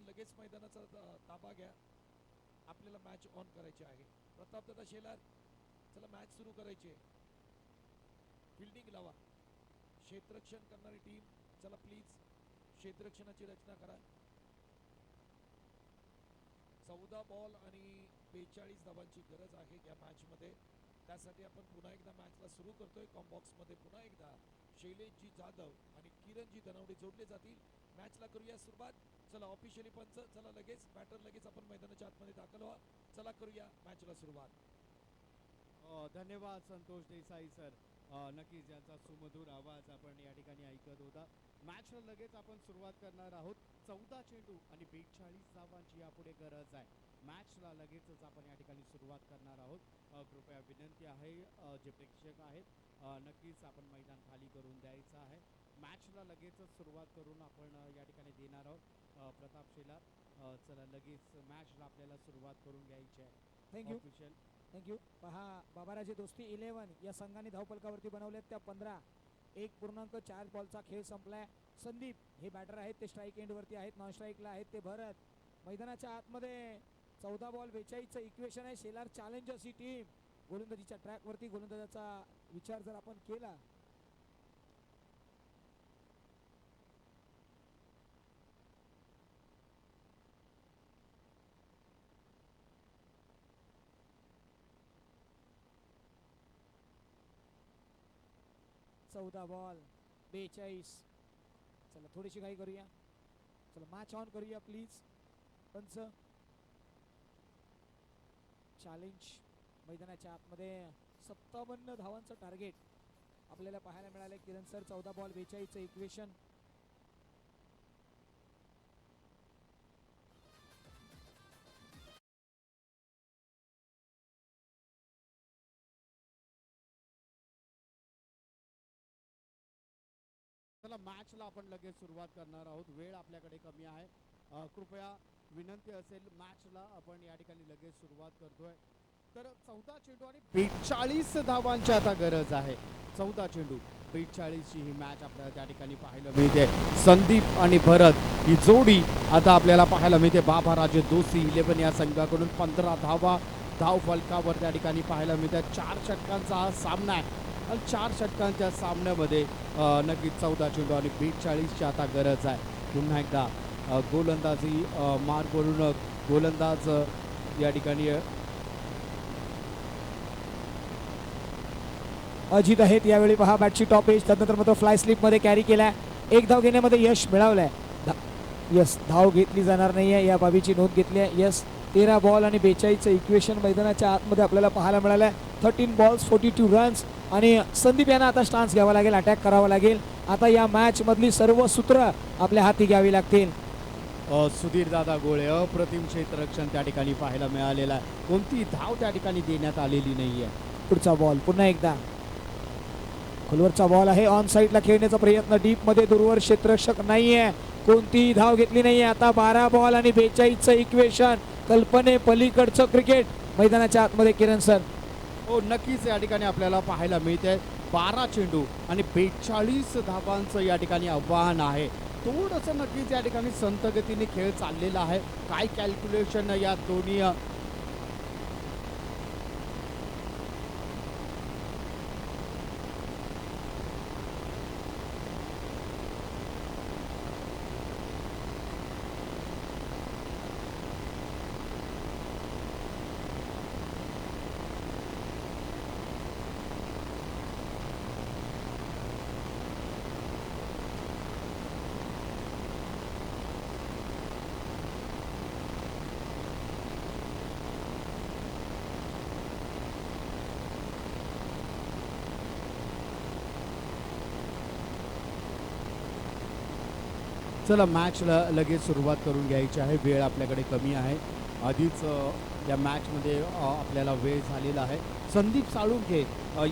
लगेच मैदानाचा ताबा घ्या. आपल्याला मॅच ऑन करायची आहे. प्रतापदादा शेलार, चला मॅच सुरू करायची आहे. फिल्डिंग लावा. क्षेत्ररक्षण करणारी टीम, चला प्लीज क्षेत्ररक्षणाची रचना करा. 14 बॉल आणि 42 धावांची गरज आहे या मॅच मध्ये. त्यासाठी आपण पुन्हा एकदा मॅचला सुरू करतोय. कॉम्बॉक्स मध्ये पुन्हा एकदा शैलेशजी जाधव आणि किरणजी धनावडे जोडले जातील. मॅचला करूया सुरुवात. चला ऑफिशियली पंच, चला लगेच बॅटर लगेच आपण मैदानाच्या आतमध्ये दाखल व्हा. चला करूया मॅचला सुरुवात. धन्यवाद संतोष देसाई सर. नक्कीच यांचा सुमधुर आवाज आपण या ठिकाणी ऐकत होता. मॅचला लगेच आपण सुरुवात करणार आहोत. 14 चेंडू आणि 42 धावांची यापुढे गरज आहे. मॅचला लगेचच आपण या ठिकाणी सुरुवात करणार आहोत. कृपया विनंती आहे जे प्रेक्षक आहेत नक्कीच आपण मैदान खाली करून द्यायचं आहे. मॅचला लगेचच सुरुवात करून आपण या ठिकाणी देणार आहोत. प्रताप शेलार, चला लगेच मॅचला आपल्याला सुरुवात करून घ्यायची आहे. Thank you official thank you. पहा बाबाराजे दोस्ती 11 या संघाने धावफलकावरती बनवलेत त्या 15. 1.4 बॉलचा खेळ संपलाय. संदीप हे बॅटर आहेत, ते स्ट्राईक एंडवरती आहेत. नॉन स्ट्राईकला आहेत ते भरत. मैदानाच्या आतमध्ये 14 बॉल 42चं इक्वेशन आहे. शेलार चॅलेंजर्स ही टीम गोलंदाजीच्या ट्रॅकवरती. गोलंदाजाचा विचार जर आपण केला, चौदा बॉल 42. चला थोडीशी घाई करूया. चला मॅच ऑन करूया प्लीज. पंच चॅलेंज मैदानाच्या आतमध्ये 57 धावांचं टार्गेट आपल्याला पाहायला मिळालं. किरण सर 14 बॉल 42चं इक्वेशन. चला मॅचला आपण लगेच सुरुवात करणार आहोत. वेळ आपल्याकडे कमी आहे. कृपया विनंती असेल मॅचला आपण या ठिकाणी लगेच सुरुवात करतोय. तर 14 चेंडू आणि 42 धावांची आता गरज आहे. 14 चेंडू 42 ची ही मॅच आपल्याला त्या ठिकाणी पाहायला मिळते. संदीप आणि भरत ही जोडी आता आपल्याला पाहायला मिळते. बाबाराजे दोस्ती 11 या संघाकडून 15 धावा धाव फलकावर त्या ठिकाणी पाहायला मिळतात. 4 षटकांचा हा सामना आहे आणि 4 षटकांच्या सामन्यामध्ये नक्कीच 14 चेंडू आणि 42 ची आता गरज आहे. पुन्हा एकदा गोलंदाजी मार्गवरून गोलंदाज या ठिकाणी अजित आहेत यावेळी. पहा बॅटची टॉप एज, त्यानंतर मात्र फ्लाय स्लिप मध्ये कॅरी केलाय. एक धाव घेण्यामध्ये यश मिळवलंय. यस, धाव घेतली जाणार नाहीये या बाबीची नोंद घेतली आहे. यस, 13 बॉल आणि 42चं इक्वेशन मैदानाच्या आतमध्ये आपल्याला पाहायला मिळालंय. 13 बॉल्स 42 रन्स. आणि संदीप यांना आता स्टान्स घ्यावा लागेल, अटॅक करावा लागेल. आता या मॅच मधली सर्व सूत्र आपल्या हाती घ्यावी लागतील. सुधीर दादा गोळे अप्रतिम क्षेत्ररक्षण त्या ठिकाणी पाहायला मिळालेला आहे. कोणती धाव त्या ठिकाणी देण्यात आलेली नाहीये. पुढचा बॉल पुन्हा एकदा खोलवरचा बॉल आहे. ऑन साईडला खेळण्याचा प्रयत्न, डीप मध्ये दूरवर क्षेत्ररक्षक नाहीये. कोणतीही धाव घेतली नाहीये. आता 12 बॉल आणि 42चं इक्वेशन. कल्पने पलीकडचं क्रिकेट मैदानाच्या आतमध्ये. किरण सर, हो नक्कीच या ठिकाणी आपल्याला पाहायला मिळते 12 चेंडू आणि 42 धावांचं या ठिकाणी आव्हान आहे. थोडंसं नक्कीच या ठिकाणी संत गतीने खेळ चाललेला आहे. काय कॅल्क्युलेशन या दोन्ही चला मॅचला लगेच सुरुवात करून घ्यायची आहे. वेळ आपल्याकडे कमी आहे. आधीच या मॅचमध्ये आपल्याला वेळ झालेला आहे. संदीप साळुंखे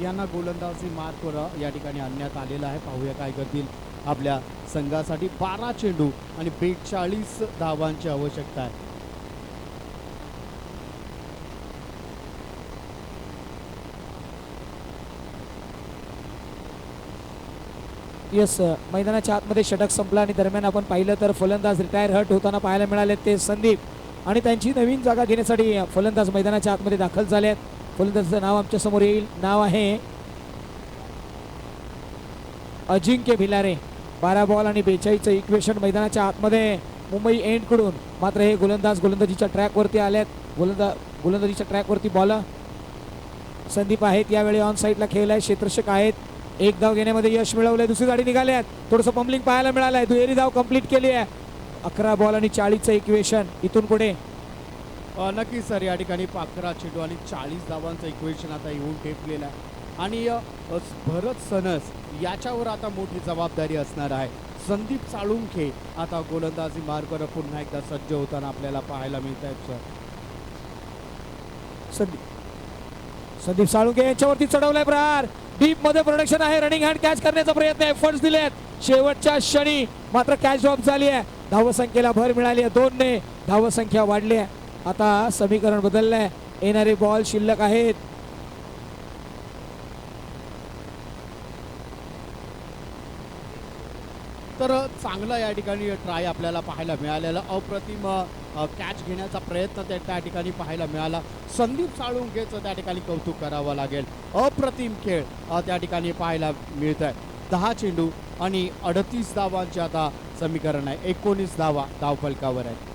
यांना गोलंदाजी मार्कवर या ठिकाणी आणण्यात आलेला आहे. पाहूया काय करतील आपल्या संघासाठी. 12 चेंडू आणि 42 धावांची आवश्यकता आहे. येस मैदानाच्या आतमध्ये षटक संपला आणि दरम्यान आपण पाहिलं तर फलंदाज रिटायर हर्ट होताना पाहायला मिळाले ते संदीप आणि त्यांची नवीन जागा घेण्यासाठी फलंदाज मैदानाच्या आतमध्ये दाखल झाले आहेत. फलंदाजाचं नाव आमच्या समोर येईल. नाव आहे अजिंक्य भिलारे. 12 बॉल आणि 42चं इक्वेशन मैदानाच्या आतमध्ये मुंबई एंड कडून. मात्र हे गोलंदाज गोलंदाजीच्या ट्रॅकवरती आलेत. गोलंदाजीच्या ट्रॅकवरती बॉल संदीप आहेत. यावेळी ऑन साईडला खेळलाय. क्षेत्ररक्षक आहेत. एक धाव घेण्यामध्ये यश मिळवलंय. दुसरी गाडी निघाली आहेत. थोडंसं पंबलिंग पाहायला मिळालंय. दुहेरी धाव कंप्लीट केली आहे. 11 बॉल आणि 40चं इक्वेशन. इथून पुढे नक्कीच सर या ठिकाणी 11 चेंडू आणि 40 धावांचं इक्वेशन आता येऊन टेपलेलं आहे आणि भरत सनस याच्यावर आता मोठी जबाबदारी असणार आहे. संदीप साळुंखे आता गोलंदाजी मार्गावर पुन्हा एकदा सज्ज होताना आपल्याला पाहायला मिळत आहेत सर. संदीप साळुंके यांच्यावरती चढवलाय प्रहार. डीप मध्ये प्रोडक्शन आहे. रनिंग हँड कॅच करण्याचा प्रयत्न. एफर्ट्स दिलेत शेवटच्या क्षणी मात्र कॅच ड्रॉप झाली आहे. धावसंख्येला भर मिळाली आहे. 2 ने धावसंख्या वाढली आहे. आता समीकरण बदललंय. येणारे बॉल शिल्लक आहेत. तर चांगला या ठिकाणी ट्राय आपल्याला पाहायला मिळालेला. अप्रतिम कॅच घेण्याचा प्रयत्न त्या ठिकाणी पाहायला मिळाला. संदीप साळुंखेचं त्या ठिकाणी कौतुक करावं लागेल. अप्रतिम खेळ त्या ठिकाणी पाहायला मिळत आहे. 10 चेंडू आणि 38 धावांचे आता समीकरण आहे. 19 धावा धावफलकावर आहेत.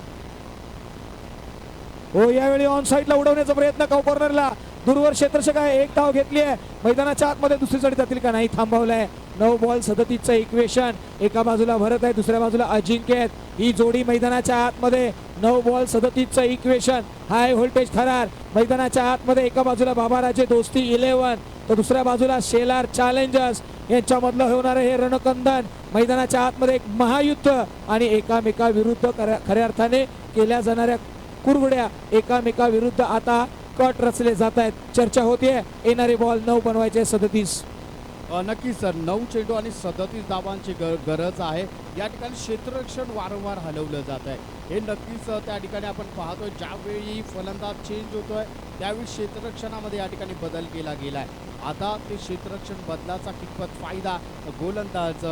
हो यावेळी ऑन साईडला उडवण्याचा प्रयत्न कॉर्नरला. दूरवर क्षेत्ररक्षक आहे. एक धाव घेतली आहे. मैदानाच्या आतमध्ये दुसरी साठी जातील का नाही थांबवलंय. 9 बॉल 37चं इक्वेशन. एका बाजूला भरत आहे दुसऱ्या बाजूला अजिंक्य आहेत. ही जोडी मैदानाच्या आतमध्ये 9 बॉल 37चं इक्वेशन. हाय व्होल्टेज थरार मैदानाच्या आतमध्ये. एका बाजूला बाबाराजे दोस्ती 11 तर दुसऱ्या बाजूला शेलार चॅलेंजर्स यांच्यामधलं होणारं हे रणकंदन. मैदानाच्या आतमध्ये एक महायुद्ध आणि एकामेकाविरुद्ध खऱ्या अर्थाने केल्या जाणाऱ्या कुरवड्या एकामेकाविरुद्ध आता कट रचले जात आहेत. चर्चा होतीये. येणारे बॉल 9 बनवायचे 37. नक्कीच सर 9 चेंडू आणि 37 धावांची गरज आहे. या ठिकाणी क्षेत्ररक्षण वारंवार हलवलं जात आहे. हे नक्कीच त्या ठिकाणी आपण पाहतोय ज्यावेळी फलंदाज चेंज होतोय त्यावेळी क्षेत्ररक्षणामध्ये या ठिकाणी बदल केला गेलाय. आता ते क्षेत्ररक्षण बदलाचा कितपत फायदा गोलंदाज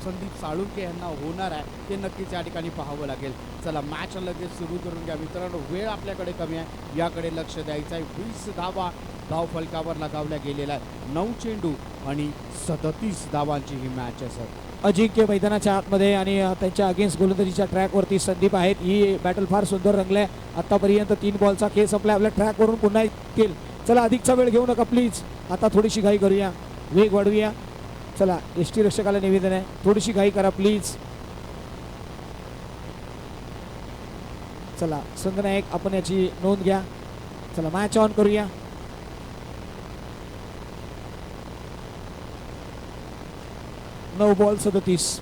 संदीप साळुंखे यांना होणार आहे ते नक्कीच या ठिकाणी पाहावं लागेल. चला मॅच लगेच सुरू करून घ्या मित्रांनो. वेळ आपल्याकडे कमी आहे. याकडे लक्ष द्यायचं आहे. 20 धावा धावफलकावर लगावल्या गेलेला आहे. 9 चेंडू आणि 37 धावांची ही मॅच आहे सर. अजिंक्य मैदानाच्या आतमध्ये आणि त्यांच्या अगेन्स्ट गोलंदाजीच्या ट्रॅकवरती संदीप आहेत. ही बॅटल फार सुंदर रंगलाय. आतापर्यंत 3 बॉलचा खेळ संपला. आपल्या ट्रॅकवरून पुन्हा येतील. चला अधिकचा वेळ घेऊ नका प्लीज. आता थोडीशी घाई करूया. वेग वाढवूया. चला एसटी रक्षकाला निवेदन आहे थोडीशी घाई करा प्लीज. चला संगनायक आपण याची नोंद घ्या. चला मॅच ऑन करूया. नऊ बॉल 37.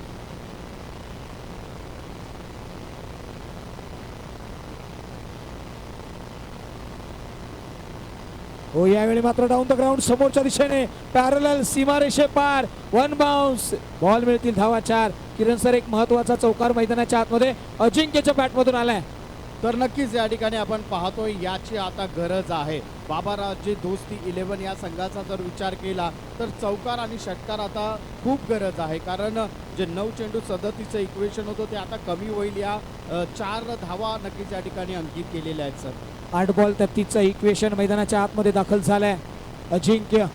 हो यावेळी मात्र डाऊन द ग्राउंड समोरच्या दिशेने पॅरलल सीमारेषे पार 1 बाउन्स. बॉल मिळतील धावा 4. किरण सर एक महत्वाचा चौकार मैदानाच्या आतमध्ये अजिंक्यच्या बॅटमधून आलाय. तर नक्कीच या ठिकाणी आपण पाहतोय याची आता गरज आहे. बाबाराजे दोस्ती 11 या संघाचा जर विचार केला तर चौकार आणि षटकार आता खूप गरज आहे. कारण जे 9 चेंडू 37चं इक्वेशन होतं ते आता कमी होईल. या 4 धावा नक्कीच या ठिकाणी अंकित केलेल्या आहेत सर. 8 बॉल 33चं इक्वेशन मैदानाच्या आतमध्ये दाखल झालाय अजिंक्य.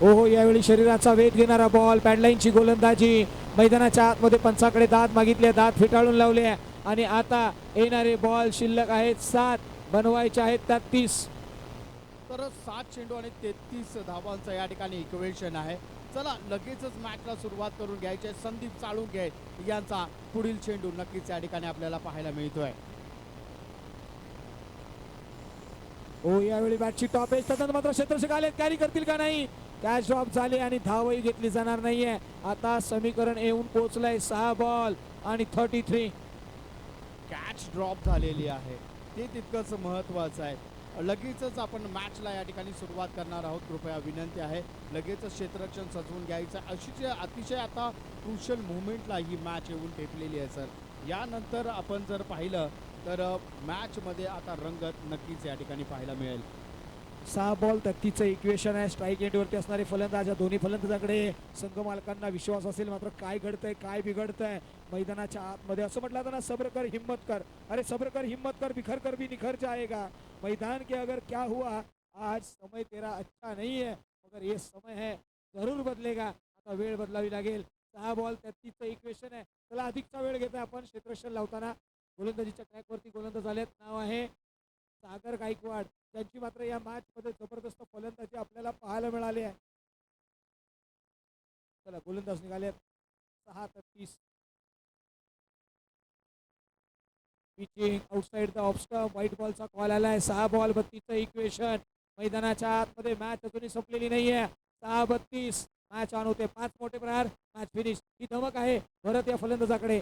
हो यावेळी शरीराचा वेध घेणारा बॉल. पॅडलाईनची गोलंदाजी. मैदानाच्या आतमध्ये पंचाकडे दात मागितले. दात फिटाळून लावले आणि आता येणारे बॉल शिल्लक आहेत 7 बनवायचे आहेत 33. तर 7 चेंडू आणि 33 धावांचं या ठिकाणी इक्वेशन आहे. चला लगेचच मॅचला सुरुवात करून घ्यायची आहे. संदीप साळुंखे यांचा पुढील चेंडू नक्कीच या ठिकाणी आपल्याला पाहायला मिळतोय. हो यावेळी बॅटची टॉप एज मात्र क्षेत्ररक्षक आले. कॅरी करतील का नाही. कॅच ड्रॉप झाले आणि धावही घेतली जाणार नाहीये. आता समीकरण येऊन पोहोचलंय 6 बॉल आणि 33. कॅच ड्रॉप झालेली आहे ते तितकंच महत्त्वाचं आहे. लगेचच आपण मॅचला या ठिकाणी सुरुवात करणार आहोत. कृपया विनंती आहे लगेचच क्षेत्ररक्षण सजवून घ्यायचं. अतिशय आता क्रुशियल मुवमेंटला ही मॅच येऊन टेपलेली आहे सर. यानंतर आपण जर पाहिलं तर मॅचमध्ये आता रंगत नक्कीच या ठिकाणी पाहायला मिळेल. 6 बॉल 33चं इक्वेशन आहे. स्ट्राईक एंडवरती असणारे फलंदाज, या दोन्ही फलंदाजांकडे संघ मालकांना विश्वास असेल. मात्र काय घडतंय, काय बिघडतंय मैदानाच्या आतमध्ये, असं म्हटलं जातं ना, सब्र कर हिम्मत कर. अरे सब्र कर हिम्मत कर, बिखर कर भी निखर जाएगा. मैदान के अगर क्या हुआ, आज समय तेरा अच्छा नहीं है मगर ये समय है जरूर बदलेगा. आता वेळ बदलावी लागेल. 6 बॉल 33चं इक्वेशन आहे. चला अधिकचा वेळ घेतोय आपण क्षेत्ररक्षण लावताना. गोलंदाजीच्या ट्रॅकवरती गोलंदाज आलेत. नाव आहे सागर गायकवाड, त्यांची मात्र या मॅच मध्ये जबरदस्त फलंदाजी आपल्याला पाहायला मिळाली आहे. चला गोलंदाज निघालेत. 6-33. Pitching outside the off stump, white बॉलचा कॉल आलाय. 6 बॉल 32चं इक्वेशन. मैदानाच्या आतमध्ये मॅच अजूनही संपलेली नाहीये. 6-32 मॅच ऑन होते. 5 मोठे प्रहार, मॅच फिनिश. ही धमक आहे भरत या फलंदाजाकडे.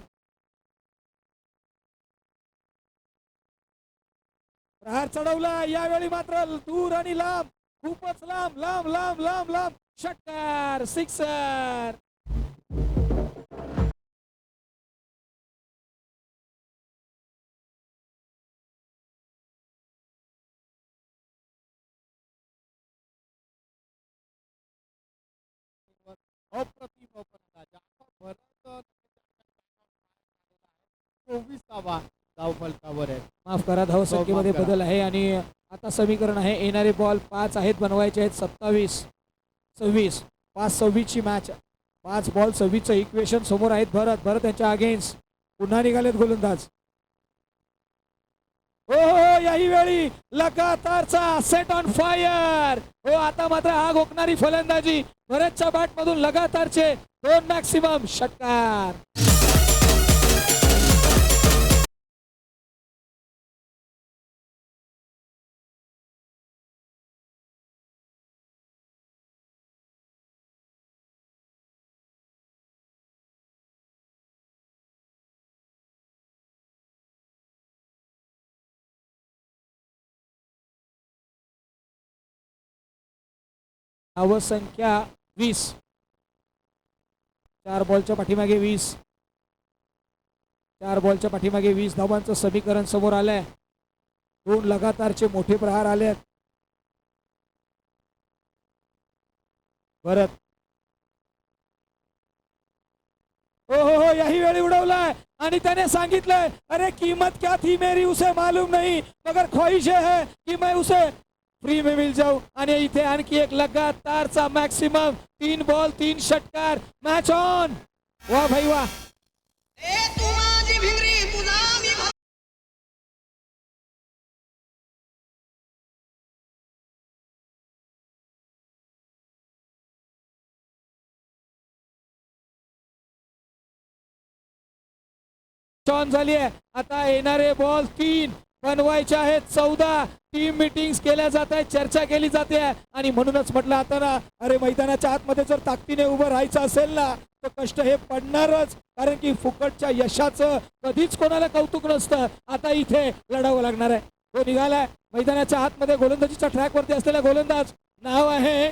प्रहार चढवला, यावेळी मात्र दूर आणि लांब, खूपच लांब लांब लांब लांब लांब. षटकार, सिक्सर. अप्रतिम फलंदाज भरत 24वा धावफलकावर आहे. माफ करा, धावसंख्येमध्ये माफ करा. बदल आहे आणि आता समीकरण आहे येणारे बॉल 5 आहेत, बनवायचे आहेत 27-26. 5-26ची मॅच. 5 बॉल 26चं इक्वेशन समोर आहेत. भरत यांच्या अगेन्स्ट पुन्हा निघालेत गोलंदाज. हो हो, याही वेळी लगातारचा सेट ऑन फायर. हो, आता मात्र आग ओकणारी फलंदाजी भरतच्या बॅट मधून. लगातारचे 2 मॅक्सिमम. षटकार. धावसंख्या 20. 4 बॉलच्या पाठीमागे 20. 4 बॉलच्या पाठीमागे 20 धावांचं समीकरण समोर आलंय. 2 लगातारचे मोठे प्रहार आले. भरत. हो हो हो, याही वेळी उडवलाय आणि त्याने सांगितलंय, अरे कीमत क्या थी मेरी उसे मालूम नहीं मगर ख्वाहिश है कि मैं उसे फ्री में मिल जाऊ. आणि इथे आणखी एक लगातारचा मॅक्सिमम. 3 बॉल 3 षटकार. Match on. वा भाई वा. ऑन झाली आहे. आता येणारे बॉल 3 बनवायचे आहेत. 14 टीम मीटिंग्स केल्या जात आहेत, चर्चा केली जाते आणि म्हणूनच म्हटलं आता ना, अरे मैदानाच्या आतमध्ये जर ताकदीने उभं राहायचं असेल ना, तर कष्ट हे पडणारच. कारण की फुकटच्या यशाचं कधीच कोणाला कौतुक नसतं. आता इथे लढावं लागणार आहे. तो निघालाय मैदानाच्या आतमध्ये. गोलंदाजीच्या ट्रॅकवरती असलेला गोलंदाज, नाव आहे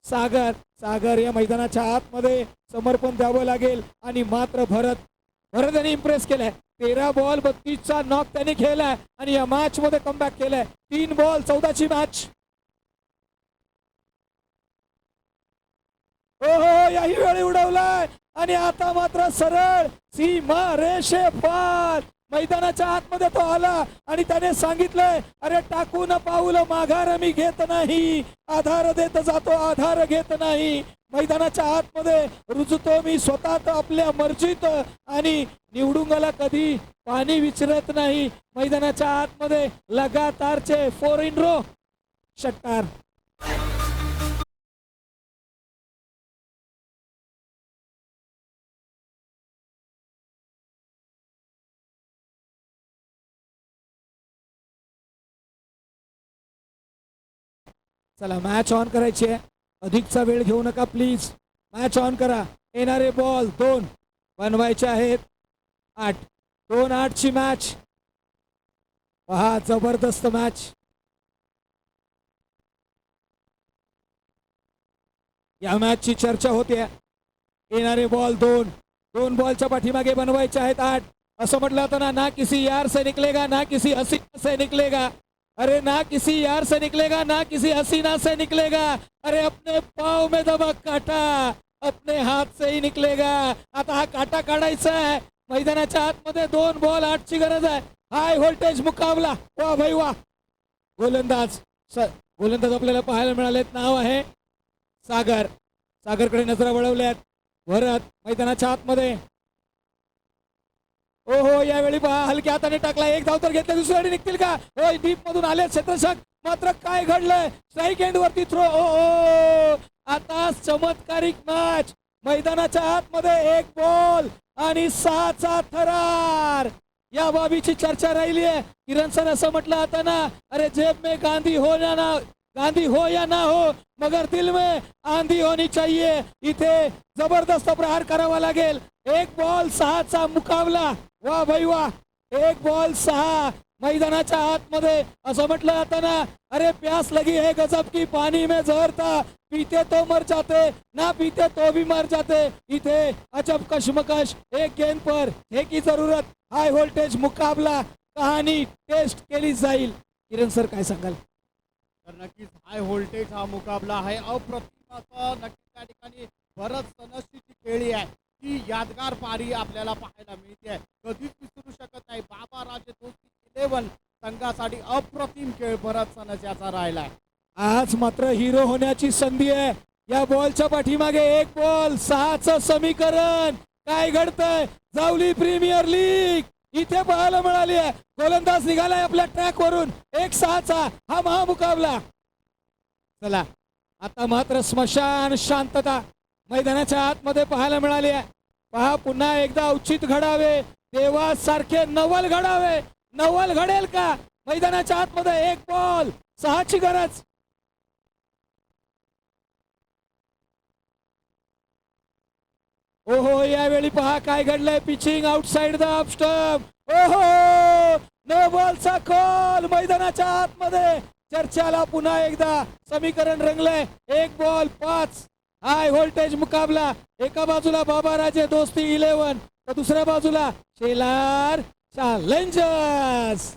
सागर. सागर या मैदानाच्या आतमध्ये समर्पण द्यावं लागेल. आणि मात्र भरत यांनी इम्प्रेस केलाय. 13 बॉल 32चा नॉक त्यांनी खेळलाय आणि या मॅच मध्ये कमबॅक केलाय. 3 बॉल 14ची मॅच. हो हो, याही वेळी उडवलाय आणि आता मात्र सरळ सीमा रेषे पार. मैदानाच्या आतमध्ये तो आला आणि त्याने सांगितलंय, अरे टाकून पाऊल माघार मी घेत नाही, आधार देत जातो आधार घेत नाही. मैदानाच्या आतमध्ये रुजतो मी स्वतः आपल्या मर्जीत आणि निवडुंगाला कधी पाणी विचारत नाही. मैदानाच्या आतमध्ये लगातारचे 4 इन रो. षटकार. चला मॅच ऑन करायची आहे. अधिकचा वेळ घेऊ नका प्लीज. मॅच ऑन करा. येणारे बॉल 2 बनवायचे आहेत. 8. 2-8ची मॅच. पहा जबरदस्त मॅच. या मॅचची चर्चा होते. येणारे बॉल 2 बॉलच्या पाठीमागे बनवायचे आहेत 8. असं म्हटलं होतं ना, ना किसी यार से निकलेगा ना किसी हसीना से निकलेगा. अरे ना किसी यार से निकलेगा ना किसी हसीना से निकलेगा, अरे अपने पाव में दबा काटा, अपने हात से ही निकलेगा. आता हा काटा काढायचा आहे. मैदानाच्या आतमध्ये 2 बॉल 8ची गरज आहे. हाय व्होल्टेज मुकाबला. वा भाई वा. गोलंदाज गोलंदाज आपल्याला पाहायला मिळालेत. नाव आहे सागर. सागरकडे नजरा वळवल्यात. भरत मैदानाच्या आतमध्ये. ओहो यावेळी पहा हलक्या हाताने टाकला. एक धाव तर घेतला. दुसरी निघतील का? होय डीप मधून आले क्षेत्ररक्षक. मात्र काय घडलंय? स्ट्राईक एंड वरती थ्रो. ओ आता चमत्कारिक मॅच. मैदानाच्या आतमध्ये 1 बॉल आणि 6चा थरार. या बाबीची चर्चा राहिली आहे. किरण सर असं म्हटलं आता ना, अरे जेब में गांधी हो या ना हो, मगर दिल में आंधी होनी चाहिए. इथे जबरदस्त प्रहार करावा लागेल. 1 बॉल 6चा मुकाबला. वा भाई वा. 1 बॉल 6. मैदानाच्या आतमध्ये असं म्हटलं आता ना, अरे प्यास लगी है गजब की पानी में जहर था, पीते तो मर जाते ना पीते तो भी मर जाते. इथे अजब कशमकश. 1 गेंद पर है की जरूरत. हाय व्होल्टेज मुकाबला. कहाणी टेस्ट केली जाईल. किरण सर काय सांगाल? तर नक्कीच हाय व्होल्टेज हा मुकाबला आहे. अप्रतिम असं नक्कीच त्या ठिकाणी भरत सनसची जी खेळी आहे ती यादगार पारी आपल्याला पाहायला मिळते. कधीच विसरू शकत नाही. बाबा राजे दोस्ती 11 संघासाठी अप्रतिम खेळ भरत सनस याचा राहिलाय. आज मात्र हिरो होण्याची संधी आहे. या बॉलच्या पाठीमागे 1 बॉल 6चं समीकरण. काय घडतंय? जावली प्रीमियर लीग इथे पाहायला मिळाली आहे. गोलंदाज निघालाय आपल्या ट्रॅक वरून. 1-6चा हा महामुकाबला. चला आता मात्र स्मशान शांतता मैदानाच्या आतमध्ये पाहायला मिळाली आहे. पहा पुन्हा एकदा औचित घडावे. देवासारखे नवल घडावे. नवल घडेल का? मैदानाच्या आतमध्ये 1 बॉल 6ची गरज. ओहो यावेळी पहा काय घडलंय. Pitching outside the off stump. ओहो नो बॉलचा कॉल मैदानाच्या आतमध्ये. चर्चाला पुन्हा एकदा समीकरण रंगलंय. 1 बॉल 5. हाय व्होल्टेज मुकाबला. एका बाजूला बाबा राजे दोस्ती 11 तर दुसऱ्या बाजूला शेलार चॅलेंजर्स.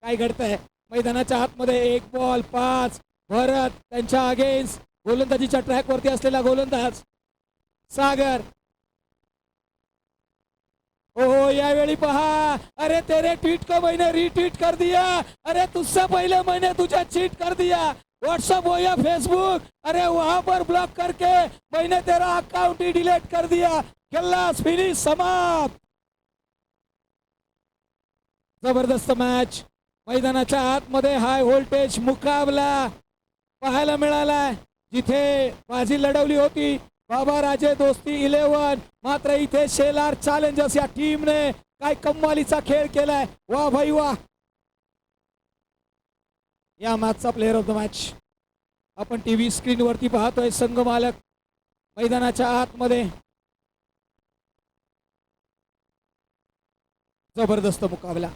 काय घडतंय मैदानाच्या आतमध्ये? 1 बॉल 5. भरत त्यांच्या अगेन्स्ट गोलंदाजीच्या ट्रॅक वरती असलेला गोलंदाज सागर. ओहो यावेळी पहा. अरे तेरे ट्वीट को मैंने रीट्वीट कर दिया, अरे तुझसे पहले मैंने तुझे चीट कर दिया. व्हाट्सएप हो या फेसबुक, अरे वहां पर ब्लॉक करके मैंने तेरा अकाउंट ही डिलीट कर दिया. खल्लास फिनिश समाप्त. जबरदस्त मॅच. मैदानाच्या आतमध्ये हाय व्होल्टेज मुकाबला पाहायला मिळाला. जिथे बाजी लढवली होती बाबा राजे दोस्ती 11, मात्र इथे शेलार चॅलेंजर्स या टीमने काय कमालीचा खेळ केलाय. वा भाई वा. या मॅचचा प्लेअर ऑफ द मॅच आपण टीव्ही स्क्रीन वरती पाहतोय. संघ मालक मैदानाच्या आतमध्ये. जबरदस्त मुकाबला.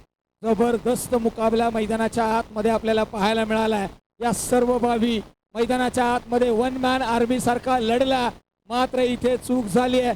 जबरदस्त मुकाबला मैदानाच्या आतमध्ये आपल्याला पाहायला मिळाला. या सर्व बाबी मैदानाच्या आतमध्ये 1 मॅन आर्मी सारखा लढला, मात्र इथे चूक झाली आहे.